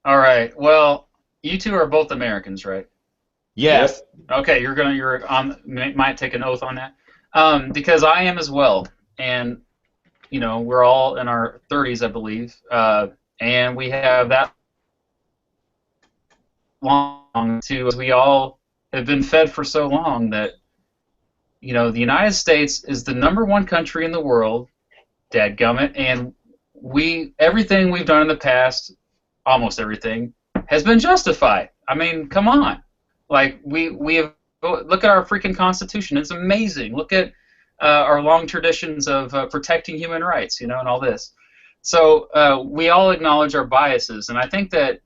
All right. Well, you two are both Americans, right? Yes. Yep. Okay, you're on. Might take an oath on that, because I am as well, and we're all in our 30s, I believe, and we have that long to. We all have been fed for so long that the United States is the #1 country in the world, dadgummit, and everything we've done in the past, almost everything, has been justified. I mean, come on. Like, we have, look at our freaking Constitution. It's amazing. Look at our long traditions of protecting human rights, and all this. So we all acknowledge our biases, and I think that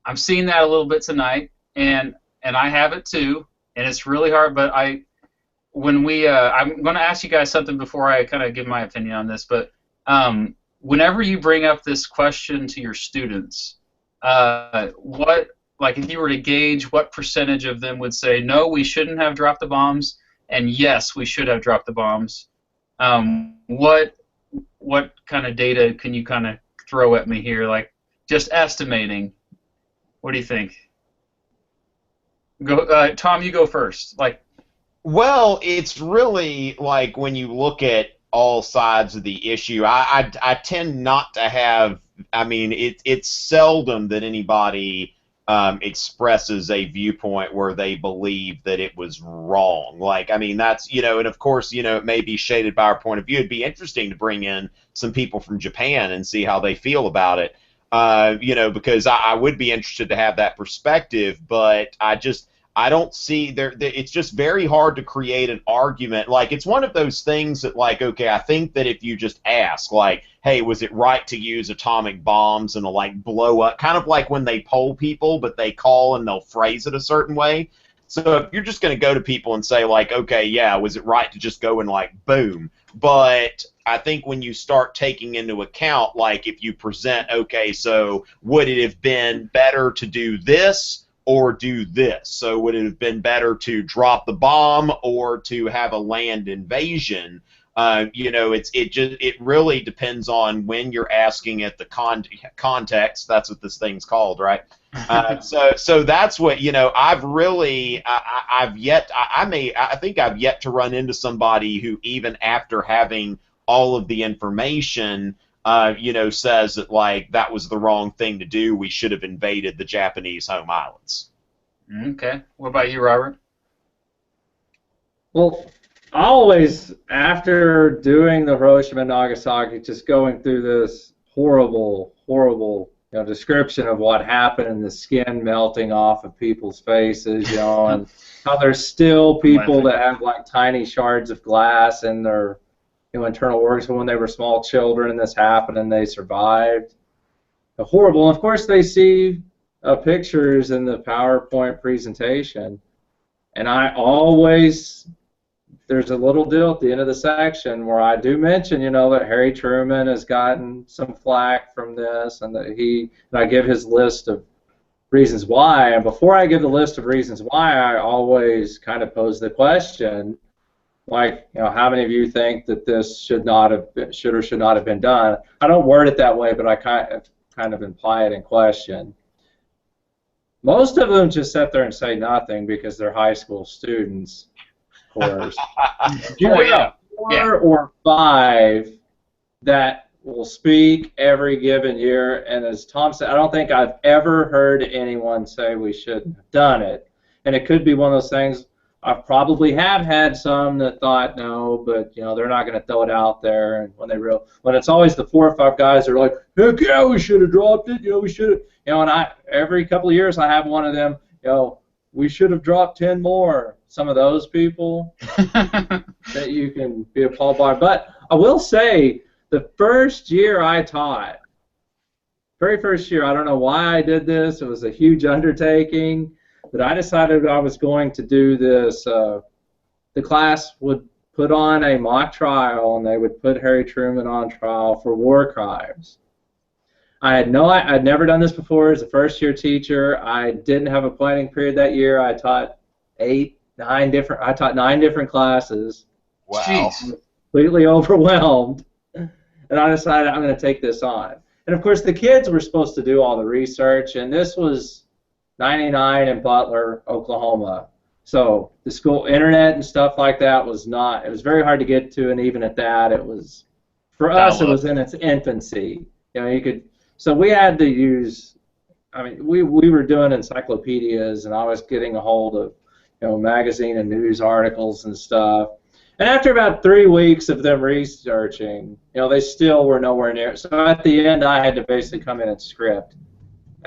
I'm seeing that a little bit tonight, and I have it too, and it's really hard, but I'm going to ask you guys something before I kind of give my opinion on this, but whenever you bring up this question to your students, if you were to gauge what percentage of them would say, no, we shouldn't have dropped the bombs, and yes, we should have dropped the bombs, what kind of data can you kind of throw at me here, like just estimating? What do you think? Go, Tom, you go first. Well, it's really like when you look at all sides of the issue, I tend not to have. I mean, it's seldom that anybody expresses a viewpoint where they believe that it was wrong. Like, I mean, that's, and of course, it may be shaded by our point of view. It'd be interesting to bring in some people from Japan and see how they feel about it, because I would be interested to have that perspective, but I don't see it's just very hard to create an argument. Like, it's one of those things that, like, okay, I think that if you just ask, like, hey, was it right to use atomic bombs and to, like, blow up, kind of like when they poll people, but they call and they'll phrase it a certain way. So if you're just going to go to people and say, like, okay, yeah, was it right to just go and, like, boom? But I think when you start taking into account, like, if you present, okay, so would it have been better to do this or do this? So would it have been better to drop the bomb or to have a land invasion? It really depends on when you're asking it, the context. That's what this thing's called, right? So that's what I think I've yet to run into somebody who, even after having all of the information, says that, like, that was the wrong thing to do. We should have invaded the Japanese home islands. Okay. What about you, Robert? Well, always, after doing the Hiroshima and Nagasaki, just going through this horrible description of what happened and the skin melting off of people's faces, and how there's still people that have, like, tiny shards of glass in their internal organs when they were small children, and this happened and they survived. Horrible. And of course, they see pictures in the PowerPoint presentation, and there's a little deal at the end of the section where I do mention, that Harry Truman has gotten some flack from this, and that I give his list of reasons why. And before I give the list of reasons why, I always kind of pose the question, like, how many of you think that this should or should not have been done? I don't word it that way, but I kind of imply it in question. Most of them just sit there and say nothing because they're high school students, of course. Four or five that will speak every given year, and as Tom said, I don't think I've ever heard anyone say we shouldn't have done it. And it could be one of those things. I probably have had some that thought no, but they're not going to throw it out there. And when it's always the 4 or 5 guys that are like, heck yeah, we should have dropped it. We should have. And every couple of years I have one of them. We should have dropped 10 more. Some of those people that you can be appalled by. But I will say, the first year I taught, very first year, I don't know why I did this. It was a huge undertaking, but I decided I was going to do this. The class would put on a mock trial, and they would put Harry Truman on trial for war crimes. I'd never done this before as a first-year teacher. I didn't have a planning period that year. I taught 9 different classes. Wow. Jeez. Completely overwhelmed, and I decided I'm going to take this on. And of course, the kids were supposed to do all the research, and this was '99 in Butler, Oklahoma. So the school internet and stuff like that was not. It was very hard to get to, and even at that, it was for us. It was in its infancy. You know, you could. So we had to use. I mean, we were doing encyclopedias, and I was getting a hold of, you know, magazine and news articles and stuff. And after about 3 weeks of them researching, you know, they still were nowhere near. So at the end, I had to basically come in and script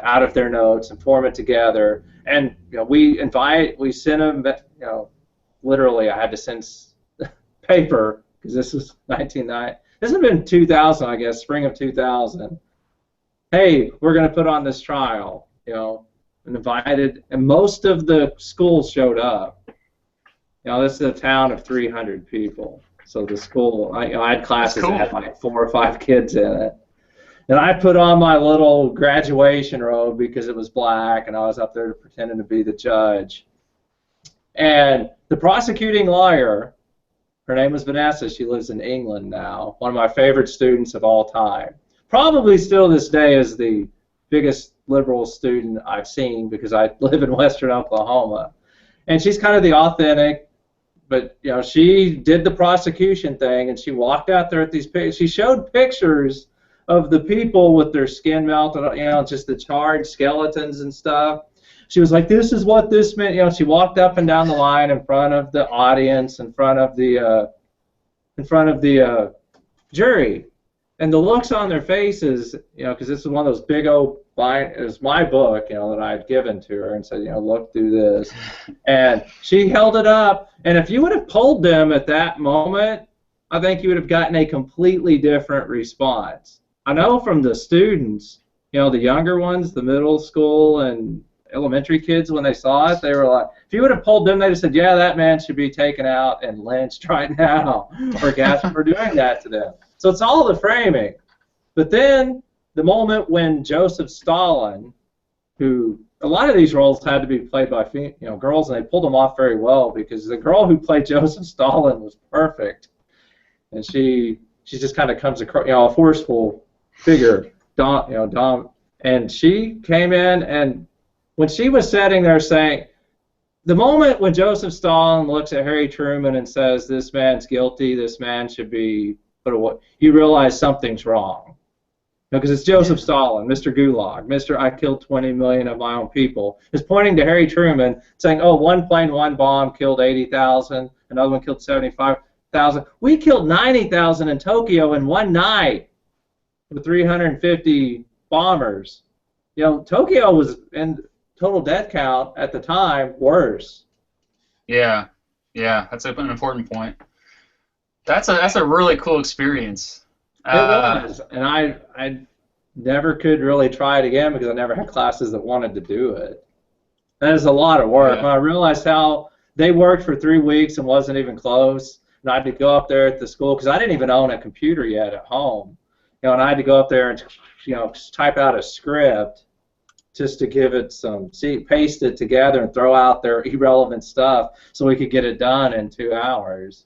out of their notes and form it together. And you know, we sent them. You know, literally, I had to send paper because this was 1990. This had been 2000, I guess, spring of 2000. Hey, we're going to put on this trial. You know, and invited, and most of the schools showed up. You know, this is a town of 300 people. So the school, I had classes that had like 4 or 5 kids in it. And I put on my little graduation robe because it was black, and I was up there pretending to be the judge. And the prosecuting lawyer, her name was Vanessa. She lives in England now. One of my favorite students of all time. Probably still this day is the biggest liberal student I've seen because I live in western Oklahoma. And she's kind of the authentic. But you know, she did the prosecution thing, and she walked out there at these pictures. She showed pictures of the people with their skin melted, you know, just the charred skeletons and stuff. She was like, "This is what this meant." You know, she walked up and down the line in front of the audience, in front of the jury, and the looks on their faces, you know, because this is one of those big old it was my book, you know, that I had given to her and said, you know, look through this. And she held it up, and if you would have polled them at that moment, I think you would have gotten a completely different response. I know from the students, you know, the younger ones, the middle school and elementary kids, when they saw it, they were like, if you would have polled them, they'd have said, yeah, that man should be taken out and lynched right now, or gassed for doing that to them. So it's all the framing. But then the moment when Joseph Stalin, who a lot of these roles had to be played by girls, and they pulled them off very well because the girl who played Joseph Stalin was perfect, and she just kind of comes across, you know, a forceful figure, Dom, and she came in, and when she was sitting there saying, the moment when Joseph Stalin looks at Harry Truman and says, this man's guilty, this man should be put away, you realize something's wrong. Because it's Joseph Stalin, Mr. Gulag, Mr. I killed 20 million of my own people, is pointing to Harry Truman, saying, oh, one plane, one bomb killed 80,000, another one killed 75,000. We killed 90,000 in Tokyo in one night with 350 bombers. You know, Tokyo was, in total death count at the time, worse. Yeah, that's an important point. That's a really cool experience. It was, and I never could really try it again because I never had classes that wanted to do it. That is a lot of work. Yeah. When I realized how they worked for 3 weeks and wasn't even close, and I had to go up there at the school because I didn't even own a computer yet at home, you know, and I had to go up there and, you know, type out a script just to give it some, paste it together and throw out their irrelevant stuff so we could get it done in 2 hours.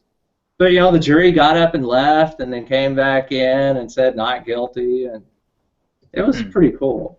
But, you know, the jury got up and left and then came back in and said not guilty, and it was pretty cool.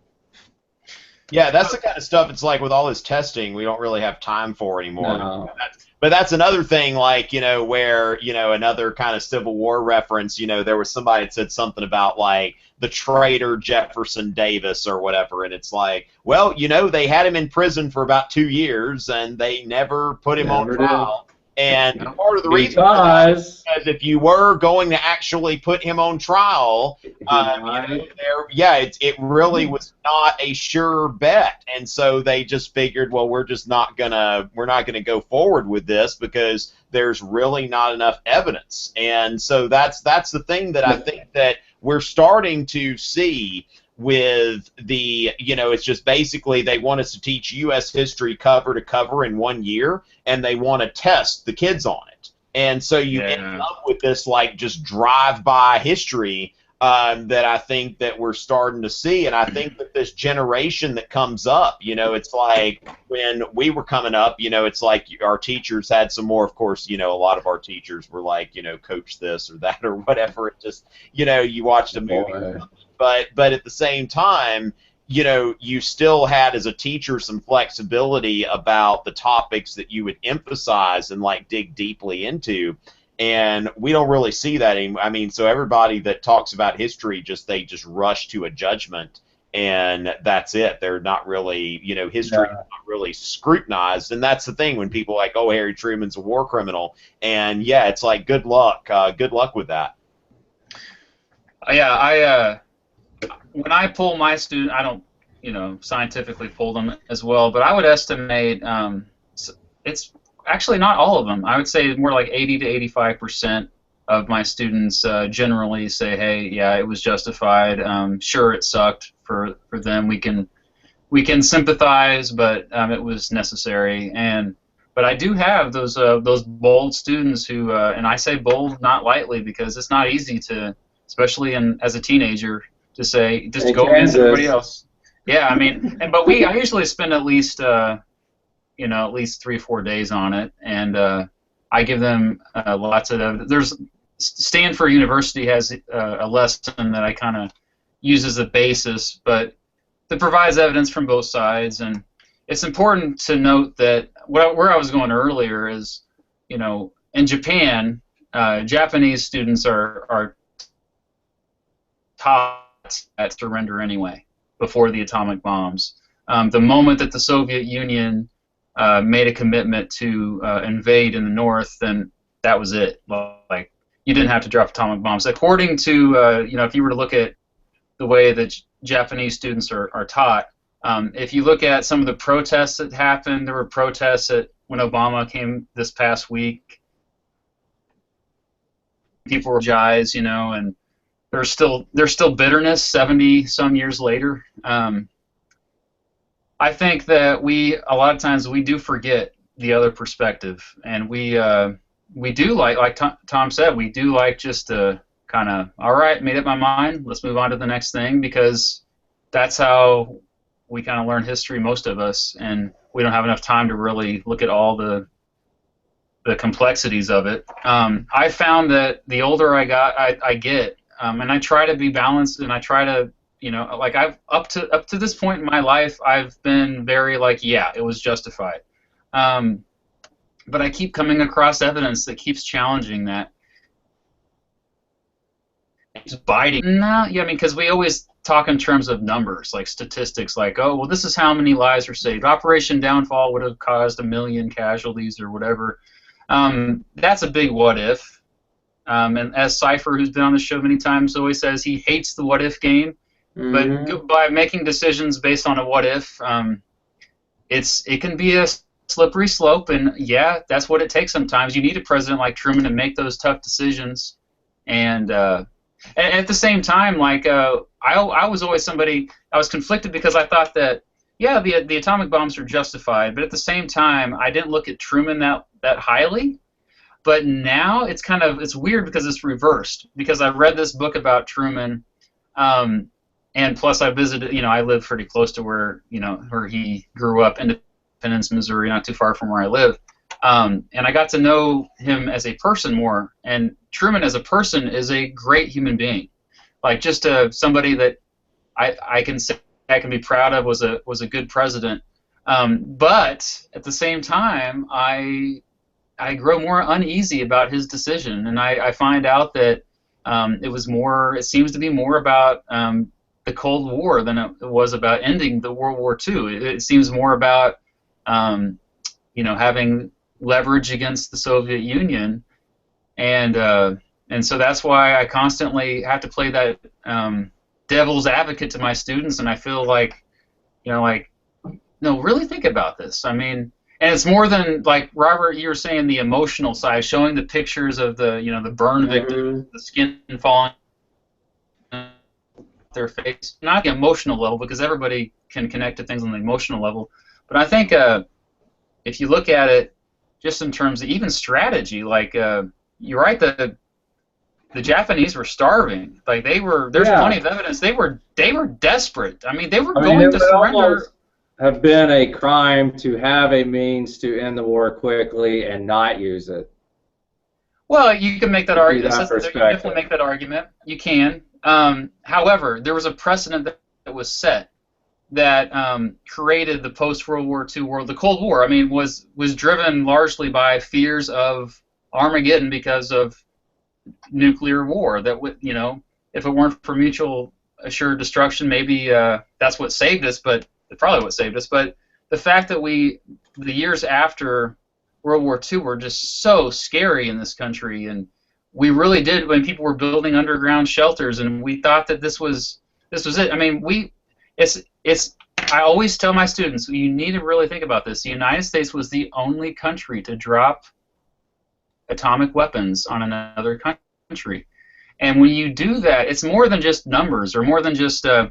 Yeah, that's the kind of stuff, it's like with all this testing, we don't really have time for anymore. No. But that's another thing, like, you know, where, you know, another kind of Civil War reference, you know, there was somebody that said something about, like, the traitor Jefferson Davis or whatever, and it's like, well, you know, they had him in prison for about 2 years, and they never put him on trial. And part of the reason for that is if you were going to actually put him on trial, you know, it really was not a sure bet, and so they just figured, well, we're not gonna go forward with this because there's really not enough evidence, and so that's the thing that I think that we're starting to see with the, it's just basically they want us to teach U.S. history cover to cover in 1 year, and they want to test the kids on it. And so you end up with this, like, just drive-by history that I think that we're starting to see. And I think that this generation that comes up, it's like when we were coming up, it's like our teachers had some more, of course, a lot of our teachers were like, coach this or that or whatever. It just, you watched a movie. But at the same time, you still had as a teacher some flexibility about the topics that you would emphasize and, like, dig deeply into. And we don't really see that anymore. I mean, so everybody that talks about history, they just rush to a judgment, and that's it. They're not really, history is not really scrutinized. And that's the thing when people are like, oh, Harry Truman's a war criminal. And, yeah, it's like, good luck. Good luck with that. Yeah, when I pull my student, I don't, scientifically pull them as well, but I would estimate it's actually not all of them. I would say more like 80 to 85% of my students generally say, hey, yeah, it was justified. Sure, it sucked for them. We can sympathize, but it was necessary. But I do have those bold students who, and I say bold not lightly because it's not easy to, especially as a teenager, to say just to go against everybody else. Yeah, I mean, but I usually spend at least at least 3 or 4 days on it, and I give them lots of. There's Stanford University has a lesson that I kind of use as a basis, but that provides evidence from both sides, and it's important to note that where I was going earlier is, in Japan, Japanese students are taught at surrender anyway before the atomic bombs. The moment that the Soviet Union made a commitment to invade in the north, then that was it. Like, you didn't have to drop atomic bombs. According to, if you were to look at the way that Japanese students are taught, if you look at some of the protests that happened, there were protests when Obama came this past week. People were apologized, and there's still bitterness 70-some years later. I think that a lot of times we do forget the other perspective, and we do like Tom said, we do like just to kind of, all right, made up my mind, let's move on to the next thing, because that's how we kind of learn history, most of us, and we don't have enough time to really look at all the complexities of it. I found that the older I get, and I try to be balanced, and I try to, like, I've up to this point in my life, I've been very like, yeah, it was justified. But I keep coming across evidence that keeps challenging that. It's biting. No, yeah, I mean, because we always talk in terms of numbers, like statistics, like, oh, well, this is how many lives were saved. Operation Downfall would have caused 1 million casualties or whatever. That's a big what if. And as Cypher, who's been on the show many times, always says he hates the what if game. But by making decisions based on a what if, it can be a slippery slope, and yeah, that's what it takes sometimes. You need a president like Truman to make those tough decisions, and at the same time, like, I was always somebody, I was conflicted because I thought that, yeah, the atomic bombs are justified, but at the same time, I didn't look at Truman that highly. But now it's weird because it's reversed, because I read this book about Truman. And plus, I visited, I live pretty close to where he grew up, Independence, Missouri, not too far from where I live. And I got to know him as a person more. And Truman as a person is a great human being. Like, just somebody that I can say I can be proud of, was a good president. But at the same time, I grow more uneasy about his decision. And I find out that it seems to be more about the Cold War than it was about ending the World War II. It seems more about having leverage against the Soviet Union, and so that's why I constantly have to play that devil's advocate to my students, and I feel like, no, really think about this. I mean, and it's more than, like, Robert, you were saying, the emotional side, showing the pictures of the the burn victim, the skin falling their face, not the emotional level, because everybody can connect to things on the emotional level. But I think if you look at it just in terms of even strategy, like you're right, the Japanese were starving. Like there's plenty of evidence. They were desperate. I mean, they were going to surrender. Have been a crime to have a means to end the war quickly and not use it. Well, you can make that argument. You can definitely make that argument. You can. However, there was a precedent that was set that created the post-World War II world. The Cold War, I mean, was driven largely by fears of Armageddon because of nuclear war. That you know, if it weren't for mutual assured destruction, maybe that's what saved us. But it's probably what saved us. But the fact that the years after World War II were just so scary in this country, and we really did, when people were building underground shelters, and we thought that this was it. I mean, I always tell my students, you need to really think about this. The United States was the only country to drop atomic weapons on another country, and when you do that, it's more than just numbers or more than just the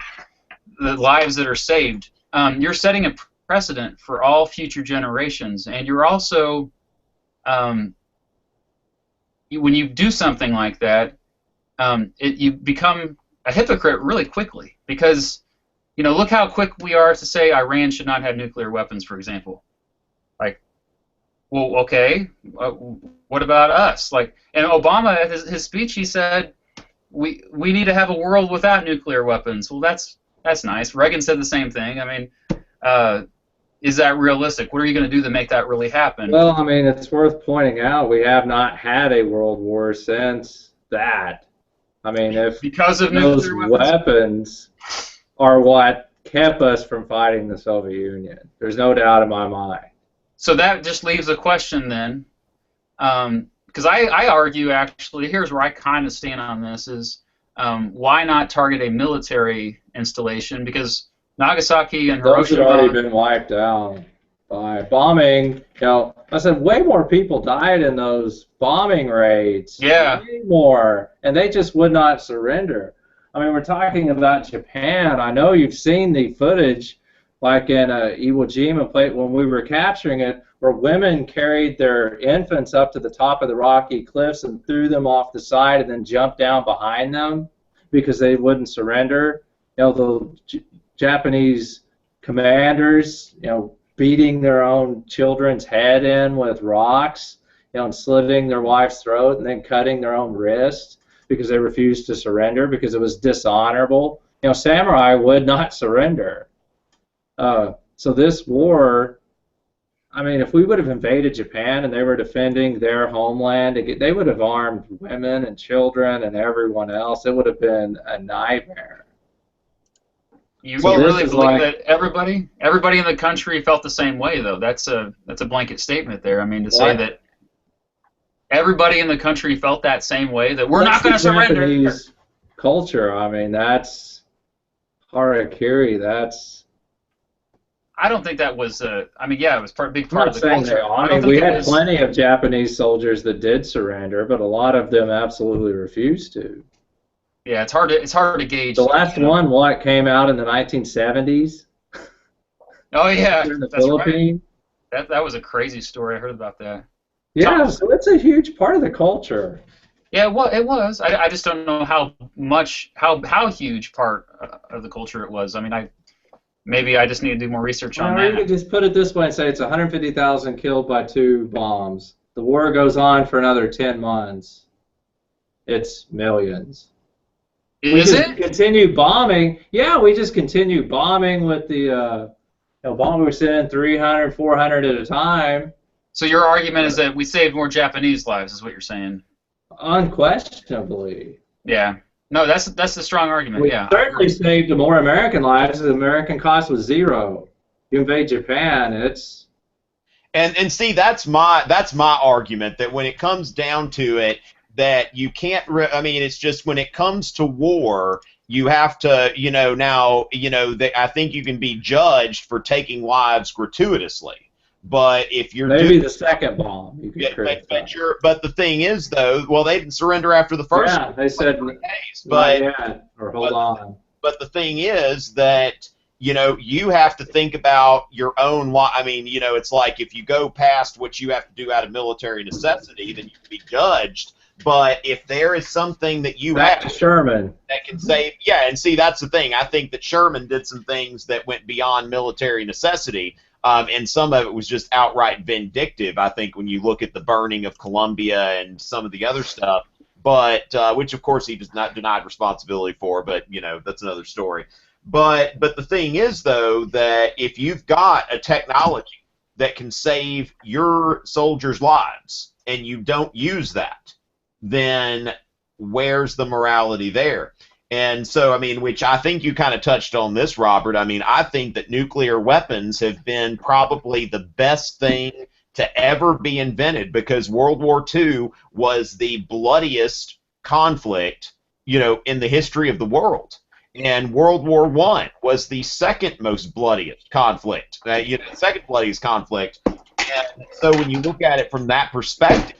lives that are saved. You're setting a precedent for all future generations, and you're also, when you do something like that, you become a hypocrite really quickly, because, you know, look how quick we are to say Iran should not have nuclear weapons, for example. Like, well, okay, what about us? Like, and Obama, his speech, he said, we need to have a world without nuclear weapons. Well, that's nice. Reagan said the same thing. I mean, is that realistic? What are you going to do to make that really happen? Well, I mean, it's worth pointing out we have not had a world war since that. I mean, if because of those nuclear weapons are what kept us from fighting the Soviet Union, there's no doubt in my mind. So that just leaves a question then, because I argue, actually, here's where I kind of stand on this, is why not target a military installation? Because Nagasaki and Hiroshima have already been wiped out by bombing. You know, I said way more people died in those bombing raids. Yeah. Way more, and they just would not surrender. I mean, we're talking about Japan. I know you've seen the footage, like in Iwo Jima when we were capturing it, where women carried their infants up to the top of the rocky cliffs and threw them off the side and then jumped down behind them because they wouldn't surrender. You know, the Japanese commanders, you know, beating their own children's head in with rocks, you know, and slitting their wife's throat and then cutting their own wrist because they refused to surrender because it was dishonorable. You know, samurai would not surrender. So this war, I mean, if we would have invaded Japan and they were defending their homeland, they would have armed women and children and everyone else. It would have been a nightmare. You really believe that everybody in the country felt the same way, though? That's a blanket statement there. I mean, to say that everybody in the country felt that same way, that we're not going to surrender. Japanese culture. I mean, that's harakiri. That's. I don't think that was. I mean, yeah, it was big part of the culture. I mean, we had plenty of Japanese soldiers that did surrender, but a lot of them absolutely refused to. Yeah, it's hard to gauge. The last one, came out in the 1970s? Oh yeah, in the that's Philippines. Right. That was a crazy story. I heard about that. Yeah, so it's a huge part of the culture. Yeah, well, it was. I just don't know how huge part of the culture it was. I mean, maybe I just need to do more research on that. You could just put it this way and say it's 150,000 killed by 2 bombs. The war goes on for another 10 months. It's millions. Is it? Continue bombing. Yeah, we just continue bombing with the bombing. We're sending 300, 400 at a time. So your argument is that we saved more Japanese lives, is what you're saying? Unquestionably. Yeah. No, that's a strong argument. We certainly saved more American lives. The American cost was 0. You invade Japan, it's. And see, that's my argument, that when it comes down to it, that you can't. I mean, it's just when it comes to war, you have to, I think you can be judged for taking lives gratuitously. But if you're maybe the second bomb, you can but the thing is, though, well, they didn't surrender after the first. Yeah, they said days, but or hold on. But the thing is that, you know, you have to think about your own I mean, you know, it's like if you go past what you have to do out of military necessity, then you can be judged. But if there is something that you have Sherman that can save, yeah, and see, that's the thing. I think that Sherman did some things that went beyond military necessity, and some of it was just outright vindictive. I think when you look at the burning of Columbia and some of the other stuff, but which of course he does not denied responsibility for, but you know, that's another story. But the thing is, though, that if you've got a technology that can save your soldiers' lives and you don't use that, then where's the morality there? And so, I mean, which I think you kind of touched on this, Robert. I mean, I think that nuclear weapons have been probably the best thing to ever be invented, because World War II was the bloodiest conflict, you know, in the history of the world. And World War I was the second most bloodiest conflict, you know, second bloodiest conflict. And so when you look at it from that perspective,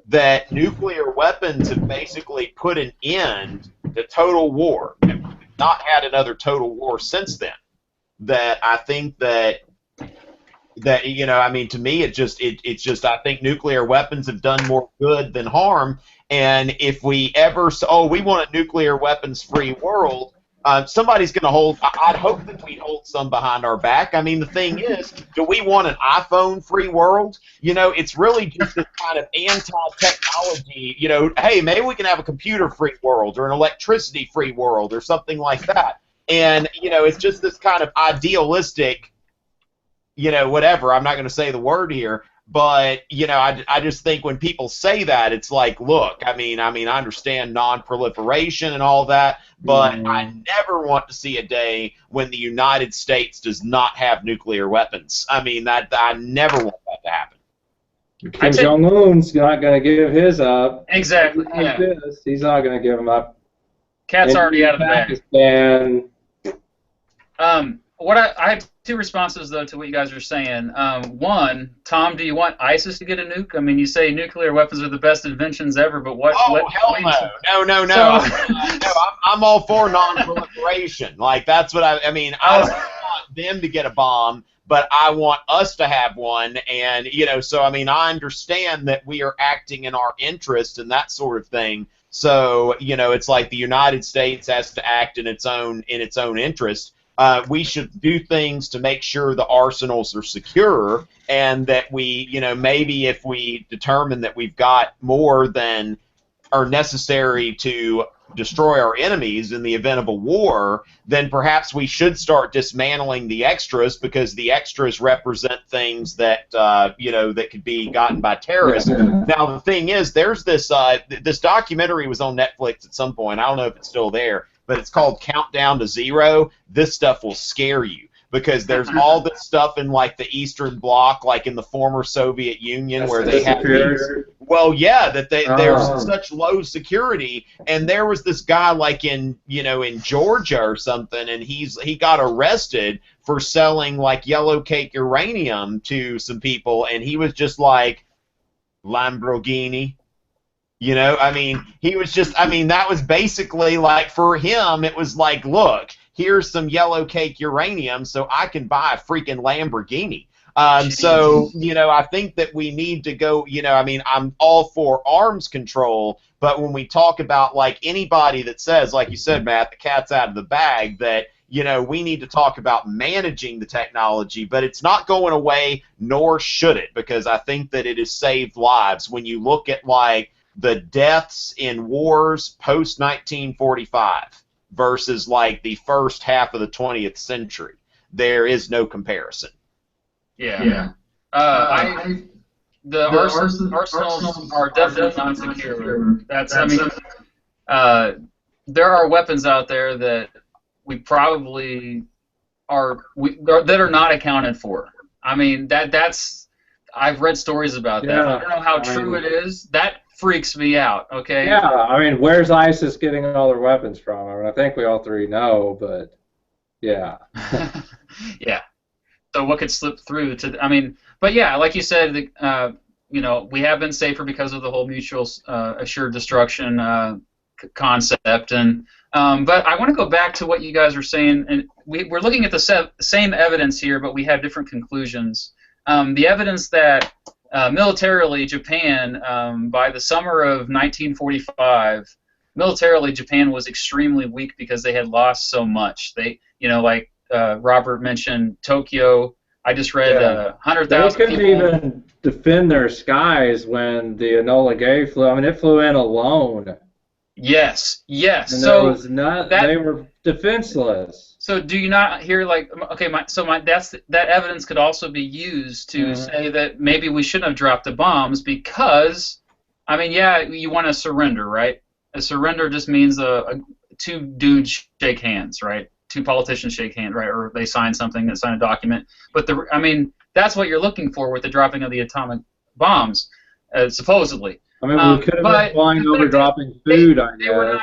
that nuclear weapons have basically put an end to total war, and we've not had another total war since then. That I think that you know, I mean, to me, it's just I think nuclear weapons have done more good than harm. And if we ever we want a nuclear weapons free world, somebody's going to hold. I'd hope that we hold some behind our back. I mean, the thing is, do we want an iPhone-free world? You know, it's really just this kind of anti-technology. You know, hey, maybe we can have a computer-free world or an electricity-free world or something like that. And you know, it's just this kind of idealistic, you know, whatever. I'm not going to say the word here. But, you know, I just think when people say that, it's like, look, I mean, I understand non-proliferation and all that, but I never want to see a day when the United States does not have nuclear weapons. I mean, that I never want that to happen. Kim Jong-un's not going to give his up. Exactly. Yeah. He's not going to give him up. Cat's already out of the bag. Pakistan. What I have two responses, though, to what you guys are saying. One, Tom, do you want ISIS to get a nuke? I mean, you say nuclear weapons are the best inventions ever, but what? Oh, what hell no. No. No, I'm all for non-proliferation. Like, that's what I mean, I don't want them to get a bomb, but I want us to have one. And, you know, so, I mean, I understand that we are acting in our interest and that sort of thing. So, you know, it's like the United States has to act in its own interest. We should do things to make sure the arsenals are secure, and that we, you know, maybe if we determine that we've got more than are necessary to destroy our enemies in the event of a war, then perhaps we should start dismantling the extras, because the extras represent things that, you know, that could be gotten by terrorists. Now, the thing is, there's this documentary was on Netflix at some point. I don't know if it's still there, but it's called Countdown to Zero. This stuff will scare you, because there's all this stuff in, like, the Eastern Bloc, like in the former Soviet Union, where they have these, well, yeah, that there's such low security, and there was this guy, like, in, you know, in Georgia or something, and he got arrested for selling, like, yellow cake uranium to some people, and he was just like, Lamborghini. You know, I mean, he was just, I mean, that was basically like, for him, it was like, look, here's some yellow cake uranium so I can buy a freaking Lamborghini. So, you know, I think that we need to go, you know, I mean, I'm all for arms control, but when we talk about, like, anybody that says, like you said, Matt, the cat's out of the bag, that, you know, we need to talk about managing the technology, but it's not going away, nor should it, because I think that it has saved lives. When you look at, like, the deaths in wars post-1945 versus, like, the first half of the 20th century, there is no comparison. Yeah. The arsenals are definitely not secure. That's, I mean, there are weapons out there that we probably that are not accounted for. I mean, that's, I've read stories about that. I don't know how true it is. That freaks me out, okay? Yeah, I mean, where's ISIS getting all their weapons from? I mean, I think we all three know, but yeah. Yeah. So what could slip through to, I mean, but yeah, like you said, you know, we have been safer because of the whole mutual assured destruction concept. And but I want to go back to what you guys were saying, and we're looking at the same evidence here, but we have different conclusions. The evidence that militarily Japan, by the summer of 1945, militarily Japan was extremely weak because they had lost so much. They, like Robert mentioned, Tokyo. I just read 100,000 They people. couldn't even defend their skies when the Enola Gay flew. I mean, it flew in alone. Yes. And So there was they were defenseless. So do you not hear that evidence could also be used to say that maybe we shouldn't have dropped the bombs because, I mean, you want to surrender, right? A surrender just means two dudes shake hands, right? Two politicians shake hands, right? Or they sign something, they sign a document. But that's what you're looking for with the dropping of the atomic bombs, supposedly. I mean, we could have been flying over dropping food, I guess.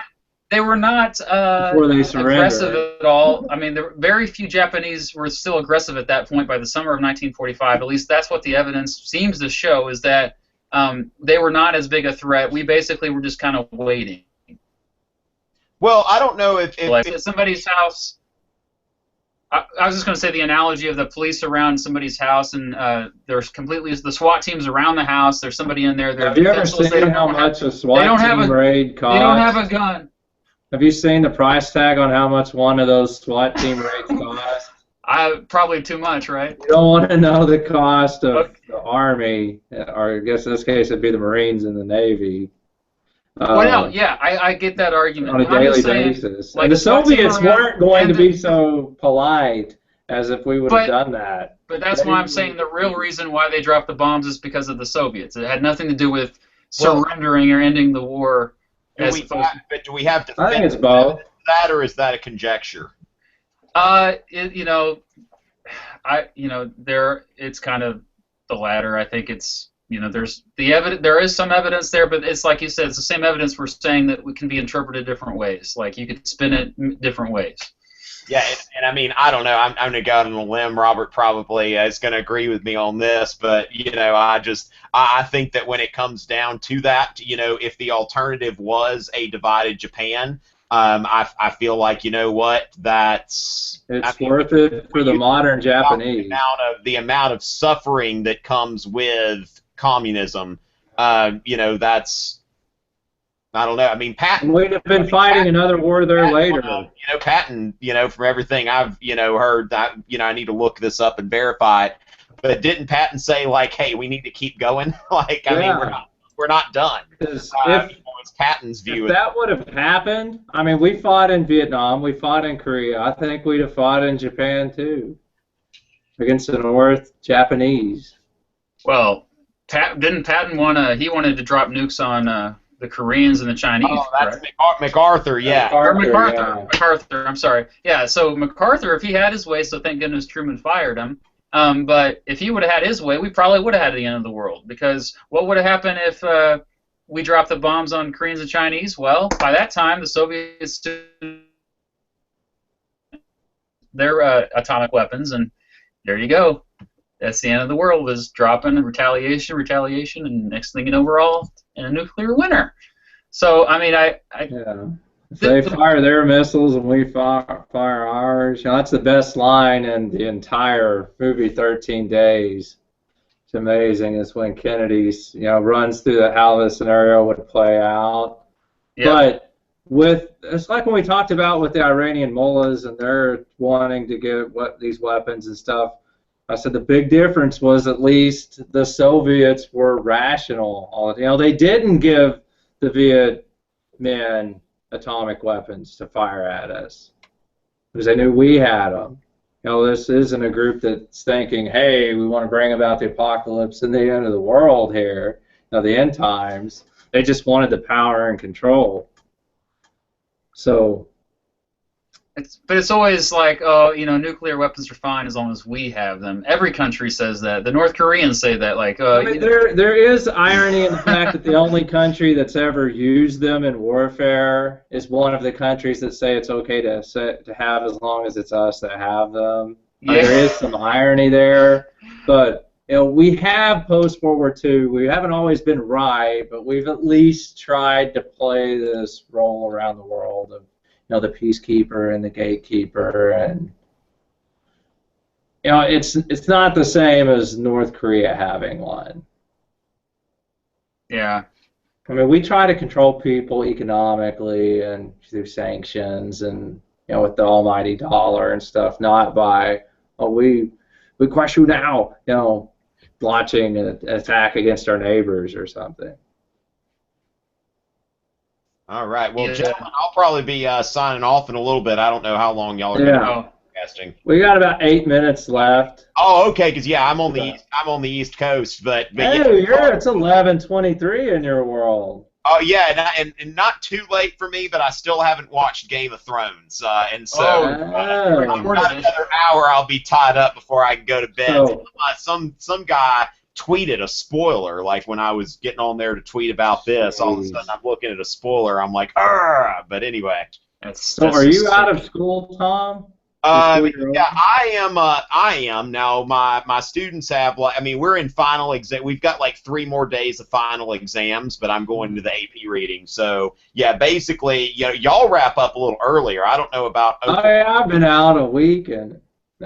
They were not before they aggressive at all. I mean, very few Japanese were still aggressive at that point by the summer of 1945. At least that's what the evidence seems to show, is that they were not as big a threat. We basically were just kind of waiting. Well, I don't know if somebody's house. I was just going to say the analogy of the police around somebody's house, and there's the SWAT team's around the house. There's somebody in there. Have you ever seen how much a SWAT team raid costs? They don't have a gun. Have you seen the price tag on how much one of those SWAT team raids cost? Probably too much, right? You don't want to know the cost of the Army, or I guess in this case it'd be the Marines and the Navy. I get that argument. On a daily basis. Like, and the Soviets weren't going to be so polite as if we would have done that. But that's why I'm saying the real reason why they dropped the bombs is because of the Soviets. It had nothing to do with surrendering or ending the war. Do we have to? I think it's both. That, or is that a conjecture? It's kind of the latter. I think it's. There's the evidence. There is some evidence there, but it's like you said, it's the same evidence we're saying that it can be interpreted different ways. Like you could spin it different ways. Yeah, and I mean, I don't know. I'm going to go out on a limb. Robert probably is going to agree with me on this, but I think that when it comes down to that, if the alternative was a divided Japan, I feel like it's worth it for the modern Japanese. The amount of suffering that comes with communism, that's. I don't know. I mean, Patton. We'd have been fighting another war there later. Patton. From everything I've heard, that I need to look this up and verify it. But didn't Patton say like, "Hey, we need to keep going"? I mean, we're not done. It's Patton's view. If that would have happened, I mean, we fought in Vietnam, we fought in Korea. I think we'd have fought in Japan too, against the North Japanese. Well, didn't Patton he wanted to drop nukes on the Koreans and the Chinese. Oh, that's MacArthur, yeah. MacArthur, I'm sorry. Yeah, so MacArthur, if he had his way, so thank goodness Truman fired him, but if he would have had his way, we probably would have had the end of the world, because what would have happened if we dropped the bombs on Koreans and Chinese? Well, by that time, the Soviets their atomic weapons, and there you go. That's the end of the world, is dropping and retaliation, and next thing you know, we're all in a nuclear winter. So, I mean, if they fire their missiles and we fire ours, that's the best line in the entire movie 13 Days. It's amazing. It's when Kennedy's, runs through how this scenario would play out. Yeah. But it's like when we talked about with the Iranian mullahs and they're wanting to get these weapons and stuff. I said the big difference was at least the Soviets were rational. They didn't give the Viet Minh atomic weapons to fire at us because they knew we had them. This isn't a group that's thinking, hey, we want to bring about the apocalypse and the end of the world here, the end times. They just wanted the power and control. So. But it's always like, nuclear weapons are fine as long as we have them. Every country says that. The North Koreans say that. There is irony in the fact that the only country that's ever used them in warfare is one of the countries that say it's okay to have as long as it's us that have them. Yeah. There is some irony there, but we have post-World War II. We haven't always been right, but we've at least tried to play this role around the world of, the peacekeeper and the gatekeeper, and it's not the same as North Korea having one. Yeah. I mean, we try to control people economically and through sanctions and with the almighty dollar and stuff, not by we crush you now, launching an attack against our neighbors or something. All right. Well, gentlemen, I'll probably be signing off in a little bit. I don't know how long y'all are going to be podcasting. We got about 8 minutes left. Oh, okay. Because I'm on the East Coast, but hey, it's 11:23 in your world. Oh yeah, and not too late for me, but I still haven't watched Game of Thrones, and so about another hour I'll be tied up before I can go to bed. So, some guy tweeted a spoiler, like when I was getting on there to tweet about this. All of a sudden I'm looking at a spoiler. I'm like, argh! But anyway. So are you out of school, Tom? Yeah, I am now. My students have we're in final exam. We've got like 3 more days of final exams, but I'm going to the AP reading. So yeah, basically, y'all wrap up a little earlier. I don't know about. I've been out a week and.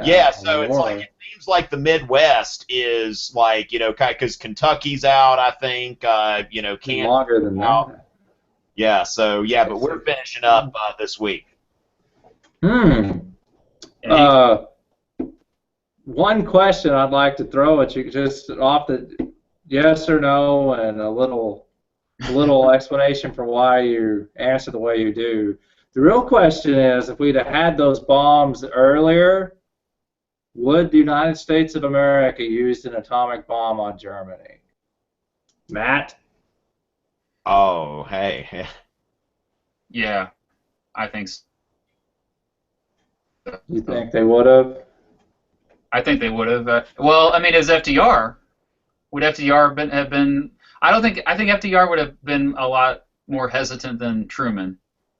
Yeah, so it's like it seems like the Midwest is like because Kentucky's out, I think. Kansas longer than that. Yeah, so yeah, but we're finishing up this week. One question I'd like to throw at you, just off the yes or no, and a little explanation for why you answer the way you do. The real question is, if we'd have had those bombs earlier, would the United States of America use an atomic bomb on Germany? Matt? Oh, hey. Yeah, I think so. You think they would have? I think they would have. Well, I mean, as FDR, would FDR have been? I think FDR would have been a lot more hesitant than Truman.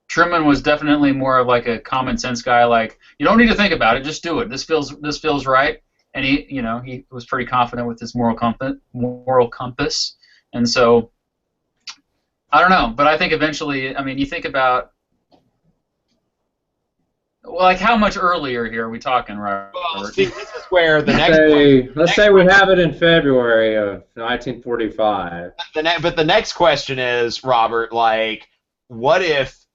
Truman was definitely more of like a common sense guy. Like, you don't need to think about it, just do it. This feels right. And he was pretty confident with his moral compass. And so, I don't know, but I think eventually, I mean, you think about. Well, like how much earlier here are we talking, right? Well, see, this is where the next. Let's say we have it in February of 1945. But the next question is, Robert, like, what if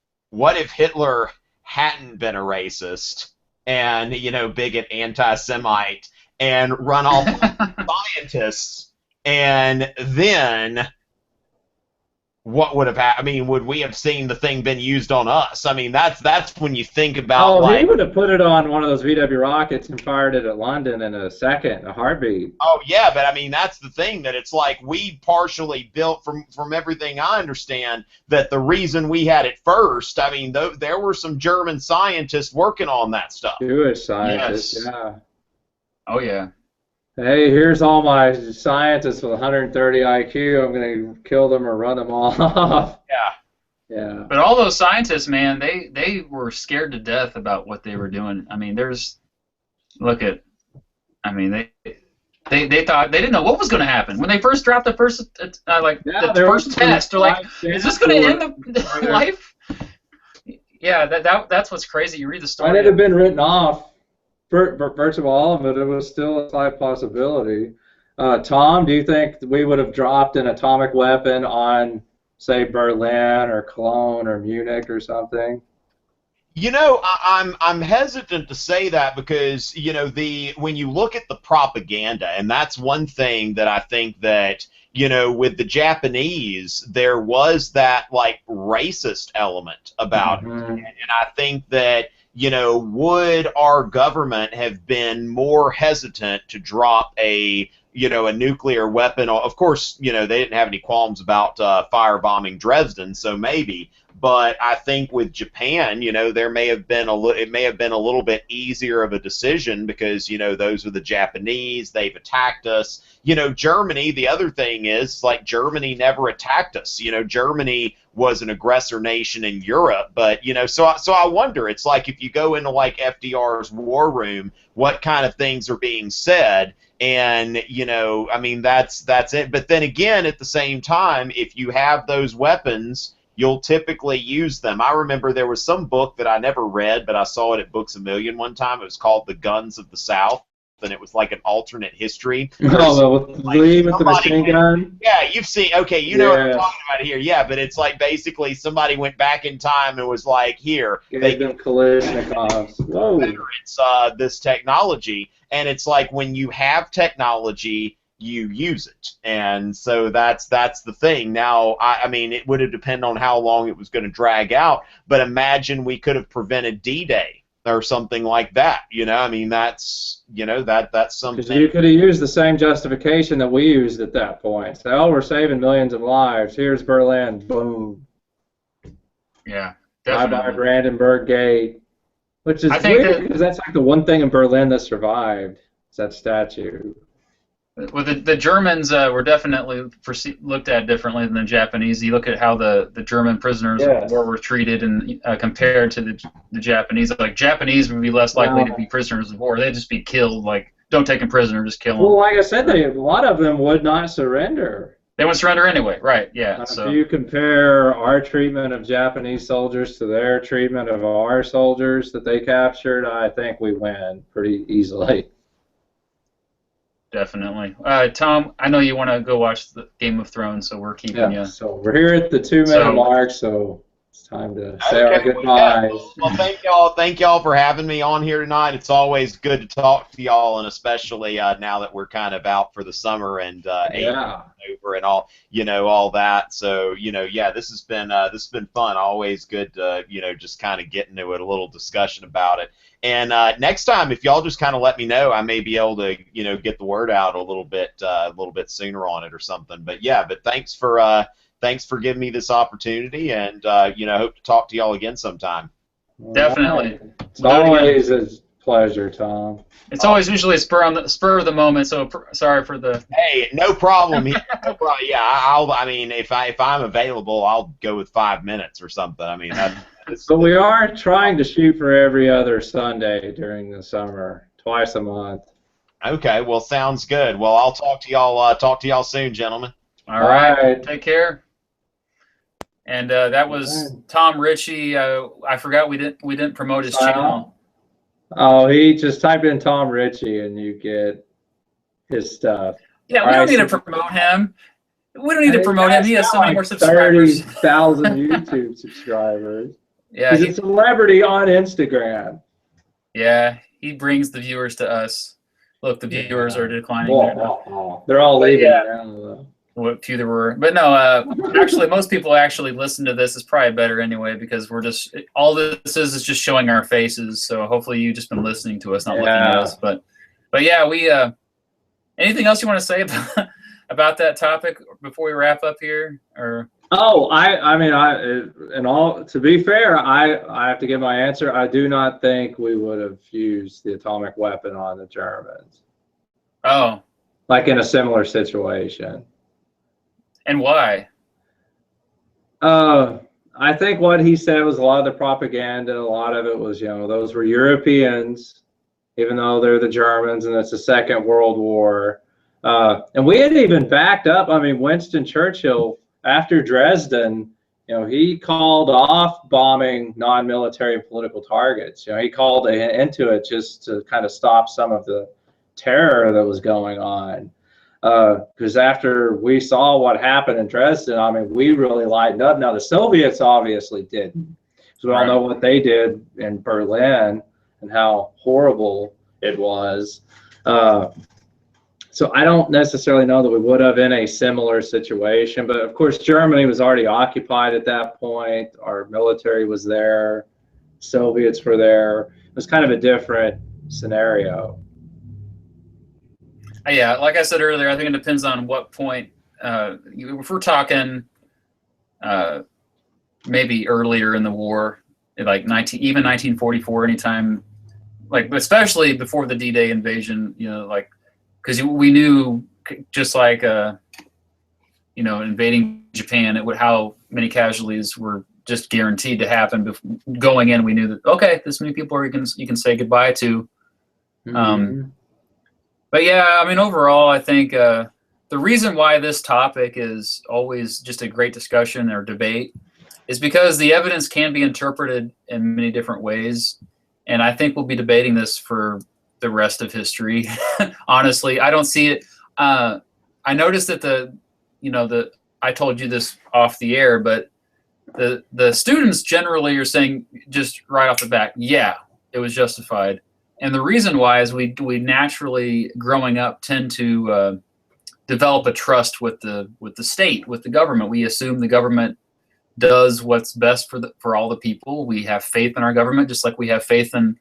Hitler hadn't been a racist and bigot, anti-Semite, and run off scientists, and then what would have happened? I mean, would we have seen the thing been used on us? I mean, that's when you think about. Oh, he would have put it on one of those VW rockets and fired it at London in a heartbeat. Oh yeah, but I mean, that's the thing, that it's like we partially built from everything I understand that the reason we had it first. I mean, there were some German scientists working on that stuff. Jewish scientists, yes. Yeah. Oh yeah. Hey, here's all my scientists with 130 IQ. I'm going to kill them or run them all off. Yeah. But all those scientists, man, they were scared to death about what they were doing. I mean, they thought they didn't know what was going to happen when they first dropped the first first test. They're like, is this going to end the life? Yeah, that's what's crazy. You read the story. Might it have been written off. Virtually all of it was still a slight possibility. Tom, do you think we would have dropped an atomic weapon on, say, Berlin or Cologne or Munich or something? I'm hesitant to say that because when you look at the propaganda, and that's one thing that I think that with the Japanese there was that like racist element about it, and I think that. Would our government have been more hesitant to drop a nuclear weapon? Of course, they didn't have any qualms about firebombing Dresden, so maybe. But I think with Japan, there may have been it may have been a little bit easier of a decision because those are the Japanese. They've attacked us. Germany. The other thing is like Germany never attacked us. Germany was an aggressor nation in Europe. But, you know, so I wonder, it's like if you go into like FDR's war room, what kind of things are being said? And, you know, I mean, that's it. But then again, at the same time, if you have those weapons, you'll typically use them. I remember there was some book that I never read, but I saw it at Books A Million one time. It was called The Guns of the South, and it was like an alternate history. Oh, with the machine gun? Yeah, you've seen, okay, you know what I'm talking about here. Yeah, but it's like basically somebody went back in time and was like, here, they give Kalashnikovs. Whoa. It's this technology, and it's like when you have technology, you use it. And so that's the thing. Now, I mean, it would have depended on how long it was going to drag out, but imagine we could have prevented D-Day or something like that. You know, I mean, that's, you know, that's something. Because you could have used the same justification that we used at that point. So, oh, we're saving millions of lives. Here's Berlin. Boom. Yeah, definitely. Bye-bye Brandenburg Gate. Which is weird, because that's like the one thing in Berlin that survived. Is that statue. Well, the Germans were definitely looked at differently than the Japanese. You look at how the German prisoners of war were treated and compared to the Japanese. Like, Japanese would be less likely to be prisoners of war. They'd just be killed. Like, don't take them prisoner, just kill them. Well, like I said, a lot of them would not surrender. They wouldn't surrender anyway, right, yeah. So if you compare our treatment of Japanese soldiers to their treatment of our soldiers that they captured, I think we win pretty easily. Definitely. Tom, I know you want to go watch the Game of Thrones, so we're keeping you. So we're here at the 2-minute mark, so it's time to say our goodbyes. Well, thank y'all for having me on here tonight. It's always good to talk to y'all, and especially now that we're kind of out for the summer and over and all, you know, all that. So, you know, yeah, this has been fun. Always good to, you know, just kind of get into it, a little discussion about it. And next time, if y'all just kind of let me know, I may be able to, you know, get the word out a little bit sooner on it or something. But yeah, but thanks for giving me this opportunity, and you know, hope to talk to y'all again sometime. Definitely. It's always a pleasure, Tom. It's always usually a spur of the moment. So sorry for the. Hey, no problem. No problem. Yeah, I mean, if I'm available, I'll go with 5 minutes or something. I mean, but we are trying to shoot for every other Sunday during the summer, twice a month. Okay, well, sounds good. Well, I'll talk to y'all soon, gentlemen. All right. Take care. And that was Tom Richey. I forgot we didn't promote his channel. Oh, he just type in Tom Richey and you get his stuff. Yeah, we don't need to promote him. We don't need to promote him. He has so many more subscribers. 30,000 YouTube subscribers. Yeah, he's a celebrity on Instagram. Yeah, he brings the viewers to us. Look, the viewers are declining. They're all leaving now. What few there were, but no. Actually, most people actually listen to this. Is probably better anyway because we're just all this is just showing our faces. So hopefully you've just been listening to us, not looking at us. But yeah, we. Anything else you want to say about that topic before we wrap up here, or? Oh, I mean, to be fair, I have to give my answer. I do not think we would have used the atomic weapon on the Germans. Oh. Like in a similar situation. And why? I think what he said was a lot of the propaganda. A lot of it was, you know, those were Europeans, even though they're the Germans, and it's the Second World War. And we had even backed up. I mean, Winston Churchill, after Dresden, you know, he called off bombing non-military and political targets. You know, he called into it just to kind of stop some of the terror that was going on. Because after we saw what happened in Dresden, I mean, we really lightened up. Now, the Soviets obviously didn't. So we all know what they did in Berlin and how horrible it was. So I don't necessarily know that we would have in a similar situation. But, of course, Germany was already occupied at that point. Our military was there. Soviets were there. It was kind of a different scenario. Yeah, like I said earlier, I think it depends on what point. If we're talking maybe earlier in the war, like even 1944, anytime, like especially before the D-Day invasion, you know, like because we knew just like you know, invading Japan, how many casualties were just guaranteed to happen. Going in, we knew that, okay, this many people are you can say goodbye to. But yeah, I mean, overall, I think the reason why this topic is always just a great discussion or debate is because the evidence can be interpreted in many different ways. And I think we'll be debating this for the rest of history. Honestly, I don't see it. I noticed that I told you this off the air, but the students generally are saying just right off the bat, yeah, it was justified. And the reason why is we naturally, growing up, tend to develop a trust with the state, with the government. We assume the government does what's best for all the people. We have faith in our government, just like we have faith in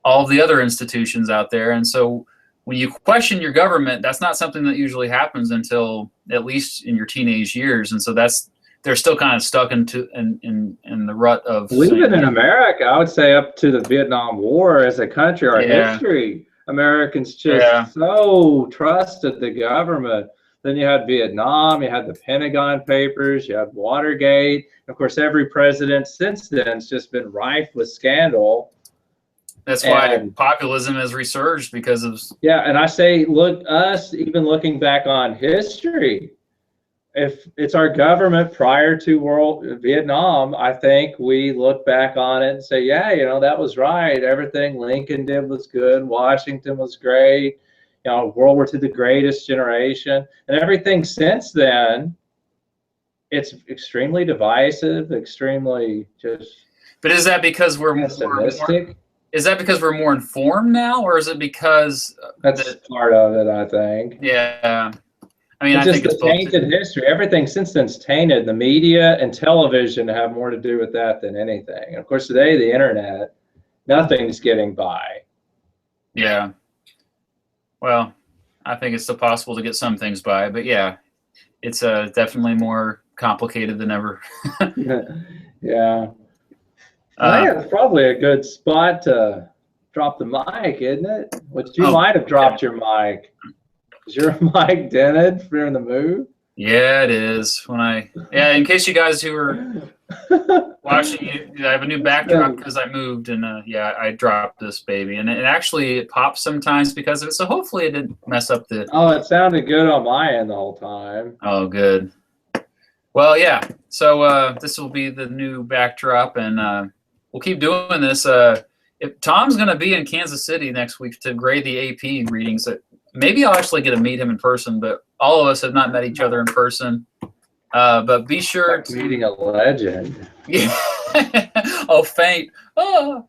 all of the other institutions out there. And so when you question your government, that's not something that usually happens until at least in your teenage years. And so they're still kind of stuck in the rut of. Even in America, I would say up to the Vietnam War as a country, our history, Americans just so trusted the government. Then you had Vietnam, you had the Pentagon Papers, you had Watergate. Of course, every president since then has just been rife with scandal. That's why populism has resurged because of. Yeah, and I say, look, us even looking back on history, if it's our government prior to Vietnam, I think we look back on it and say, yeah, that was right. Everything Lincoln did was good. Washington was great. World War II, the greatest generation. And everything since then, it's extremely divisive, extremely just. But is that because we're pessimistic? Is that because we're more informed now, or is it because that's part of it? I think. Yeah. I mean, I think it's tainted history. Everything since then's tainted. The media and television have more to do with that than anything. And of course, today the internet, nothing's getting by. Yeah. Well, I think it's still possible to get some things by, but yeah, it's definitely more complicated than ever. Yeah. I think it's probably a good spot to drop the mic, isn't it? Which you might have dropped your mic. Is your mic dented during the move? Yeah, it is. In case you guys who are watching, I have a new backdrop because I moved, and I dropped this baby, and it actually pops sometimes because of it. So hopefully it didn't mess up the. Oh, it sounded good on my end the whole time. Oh, good. Well, yeah. So this will be the new backdrop, and we'll keep doing this. If Tom's going to be in Kansas City next week to grade the AP readings, maybe I'll actually get to meet him in person, but all of us have not met each other in person. But be sure to meeting a legend. Yeah. Oh, faint. Oh.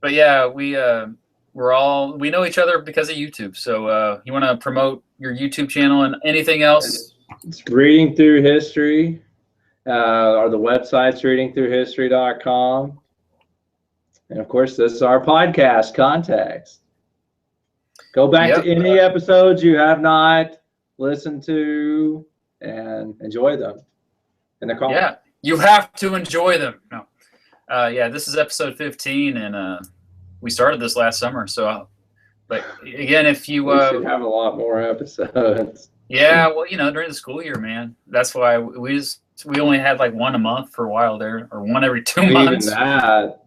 But yeah, we know each other because of YouTube. So you want to promote your YouTube channel and anything else? It's Reading Through History, or the website's readingthroughhistory.com. And of course, this is our podcast, Context. Go back to any episodes you have not listened to and enjoy them in the car. Yeah, you have to enjoy them. No. This is episode 15, and we started this last summer. So, but again, if you we should have a lot more episodes. Yeah, well, during the school year, man. That's why we only had like one a month for a while there, or one every 2 months. Even that.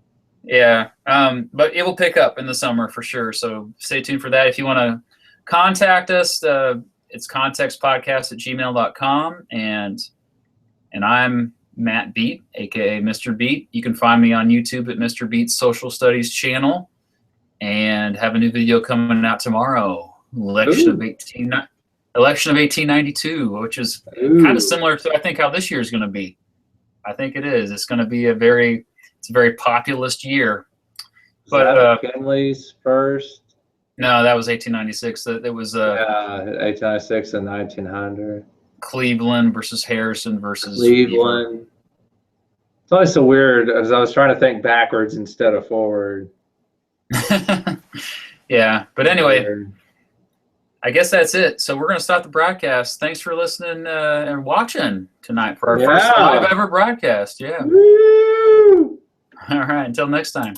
Yeah, but it will pick up in the summer for sure. So stay tuned for that. If you want to contact us, it's contextpodcast@gmail.com, and I'm Matt Beat, aka Mr. Beat. You can find me on YouTube at Mr. Beat's Social Studies channel, and have a new video coming out tomorrow. Election of 1892, which is kind of similar to I think how this year is going to be. I think it is. It's going to be a very populist year. But Finley's first. No, that was 1896. It was 1896 and 1900. Cleveland versus Harrison versus Cleveland. Beaver. It's always so weird as I was trying to think backwards instead of forward. Yeah, but anyway, I guess that's it. So we're going to stop the broadcast. Thanks for listening and watching tonight for our first live ever broadcast. Yeah. Woo! All right. Until next time.